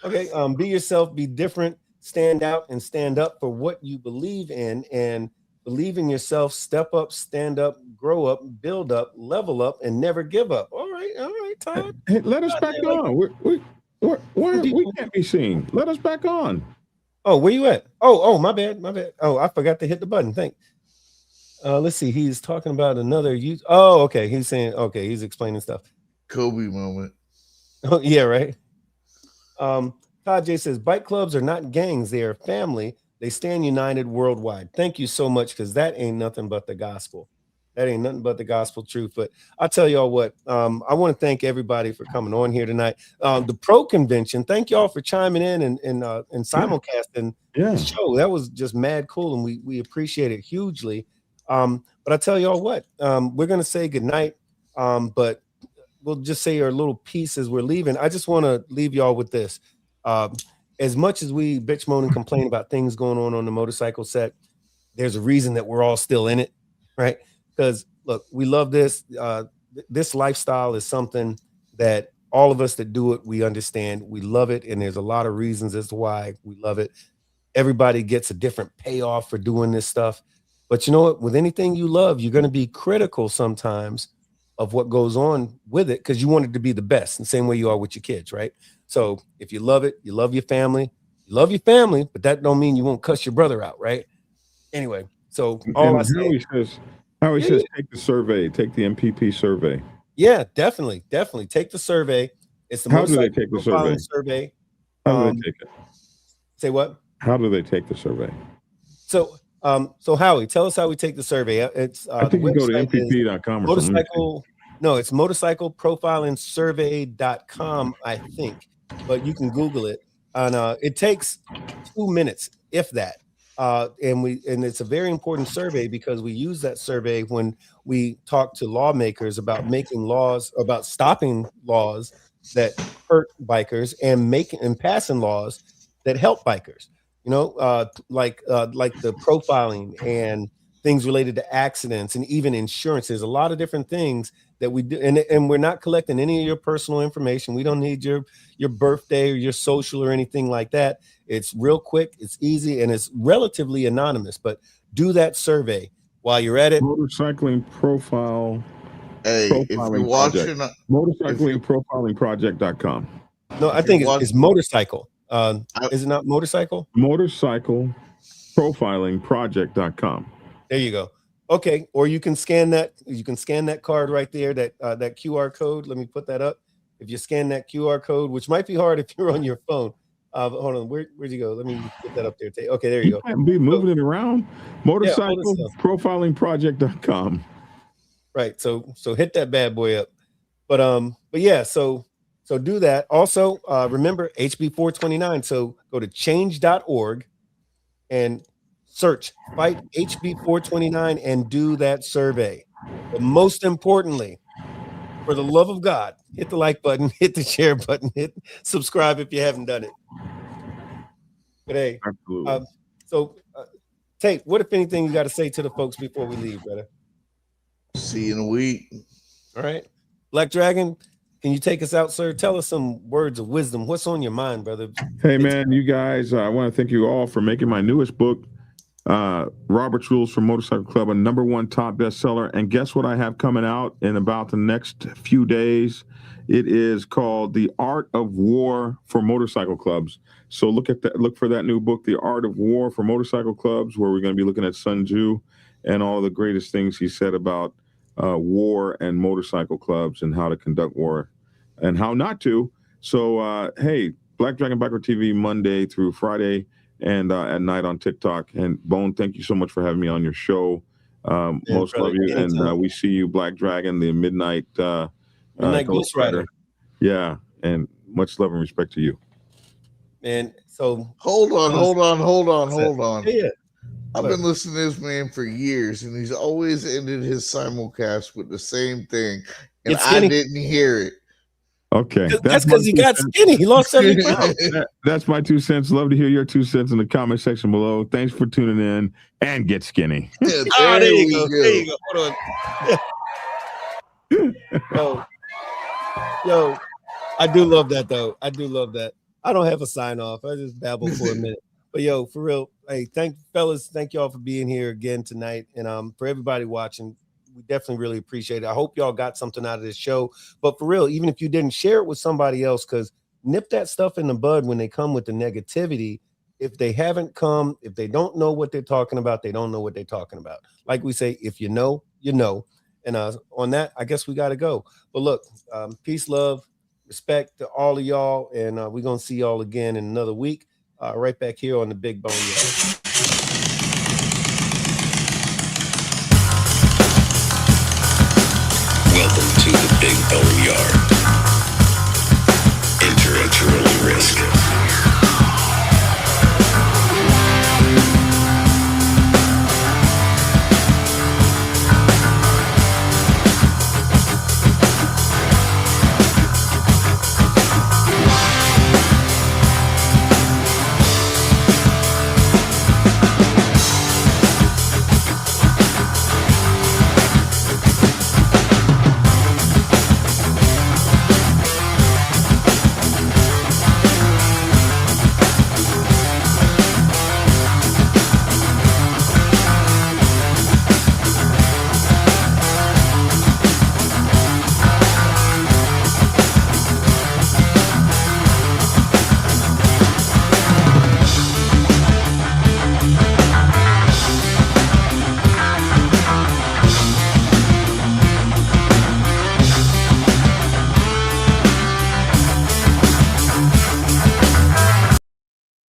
Okay, be yourself, be different, stand out, and stand up for what you believe in, and believe in yourself. Step up, stand up, grow up, build up, level up, and never give up. All right, Todd. Hey, let us back on. We can't be seen. Let us back on. Oh, where you at? Oh, my bad. Oh, I forgot to hit the button. Thanks. Let's see. He's talking about another use. Oh, okay. He's saying, okay, he's explaining stuff. Kobe moment. Oh, yeah, right. Todd J says, bike clubs are not gangs. They are family. They stand united worldwide. Thank you so much, because that ain't nothing but the gospel. That ain't nothing but the gospel truth. But I'll tell y'all what, I want to thank everybody for coming on here tonight. The Pro Convention, thank y'all for chiming in and simulcasting the show. That was just mad cool, and we appreciate it hugely. But I tell y'all what, we're going to say goodnight, but we'll just say our little piece as we're leaving. I just want to leave y'all with this. As much as we bitch, moan, and complain about things going on the motorcycle set, there's a reason that we're all still in it, right? Because look, we love this. This lifestyle is something that all of us that do it, we understand. We love it, and there's a lot of reasons as to why we love it. Everybody gets a different payoff for doing this stuff. But you know what? With anything you love, you're going to be critical sometimes of what goes on with it, because you want it to be the best, the same way you are with your kids, right? So if you love it, you love your family, but that don't mean you won't cuss your brother out, right? Anyway, so all I say, Howie says, take the survey, take the MPP survey. Yeah, definitely take the survey. It's the How do they take the survey? How do they take it? Say what? How do they take the survey? So Howie, tell us how we take the survey. It's I think you go to mpp.com or something. It's motorcycleprofilingsurvey.com, I think, but you can Google it. And it takes 2 minutes, if that. And it's a very important survey, because we use that survey when we talk to lawmakers about making laws, about stopping laws that hurt bikers, and passing laws that help bikers. like the profiling and things related to accidents and even insurance. There's a lot of different things that we do, and we're not collecting any of your personal information. We don't need your birthday or your social or anything like that. It's real quick, it's easy, and it's relatively anonymous. But do that survey while you're at it. Motorcycling profile. Hey, if you're profiling watching, project. Motorcyclingprofilingproject.com. No, I think it's motorcycle. Is it not motorcycle? Motorcyclprofilingproject.com. There you go. Okay, or you can scan that. You can scan that card right there. That QR code. Let me put that up. If you scan that QR code, which might be hard if you're on your phone. Hold on. Where'd you go? Let me put that up there. Okay, there you go. Can't be moving it around. Motorcyclprofilingproject.com. Right. So hit that bad boy up. But yeah. So do that. Also, remember HB 429. So go to change.org and search Fight HB 429 and do that survey. But most importantly, for the love of God, hit the like button, hit the share button, hit subscribe if you haven't done it. But hey, Tate, what if anything you got to say to the folks before we leave, brother? See you in a week. All right. Black Dragon, can you take us out, sir? Tell us some words of wisdom. What's on your mind, brother? Hey, man, you guys, I want to thank you all for making my newest book, Robert's Rules for Motorcycle Club, a #1 top bestseller. And guess what I have coming out in about the next few days? It is called The Art of War for Motorcycle Clubs. So look for that new book, The Art of War for Motorcycle Clubs, where we're going to be looking at Sun Tzu and all the greatest things he said about war and motorcycle clubs and how to conduct war and how not to. So, hey, Black Dragon Biker TV Monday through Friday and at night on TikTok. And Bone, thank you so much for having me on your show. Most love you. And we see you, Black Dragon, the Midnight Ghost Rider. Yeah. And much love and respect to you. And so hold on. Yeah. I've been listening to this man for years, and he's always ended his simulcast with the same thing, and I didn't hear it. Okay. That's because he got skinny. He lost 70 pounds. That's my 2 cents. Love to hear your 2 cents in the comment section below. Thanks for tuning in, and get skinny. Yeah, there you go. There you go. Hold on. Yo, I do love that, though. I do love that. I don't have a sign off. I just babble for a minute. But yo, for real, hey, thank y'all for being here again tonight. And for everybody watching, we definitely really appreciate it. I hope y'all got something out of this show. But for real, even if you didn't, share it with somebody else, because nip that stuff in the bud when they come with the negativity. If they haven't come, if they don't know what they're talking about, they don't know what they're talking about. Like we say, if you know, you know. And on that, I guess we got to go. But look, peace, love, respect to all of y'all. And we're going to see y'all again in another week. Right back here on the Big Bone Yard. Welcome to the Big Bone Yard. Enter at your own risk.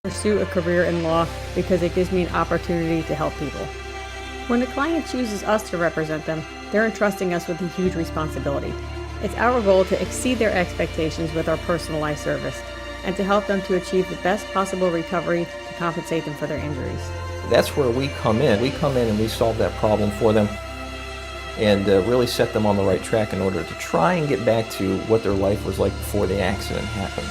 Pursue a career in law because it gives me an opportunity to help people. When a client chooses us to represent them, they're entrusting us with a huge responsibility. It's our goal to exceed their expectations with our personalized service and to help them to achieve the best possible recovery to compensate them for their injuries. That's where we come in. We come in and we solve that problem for them and really set them on the right track in order to try and get back to what their life was like before the accident happened.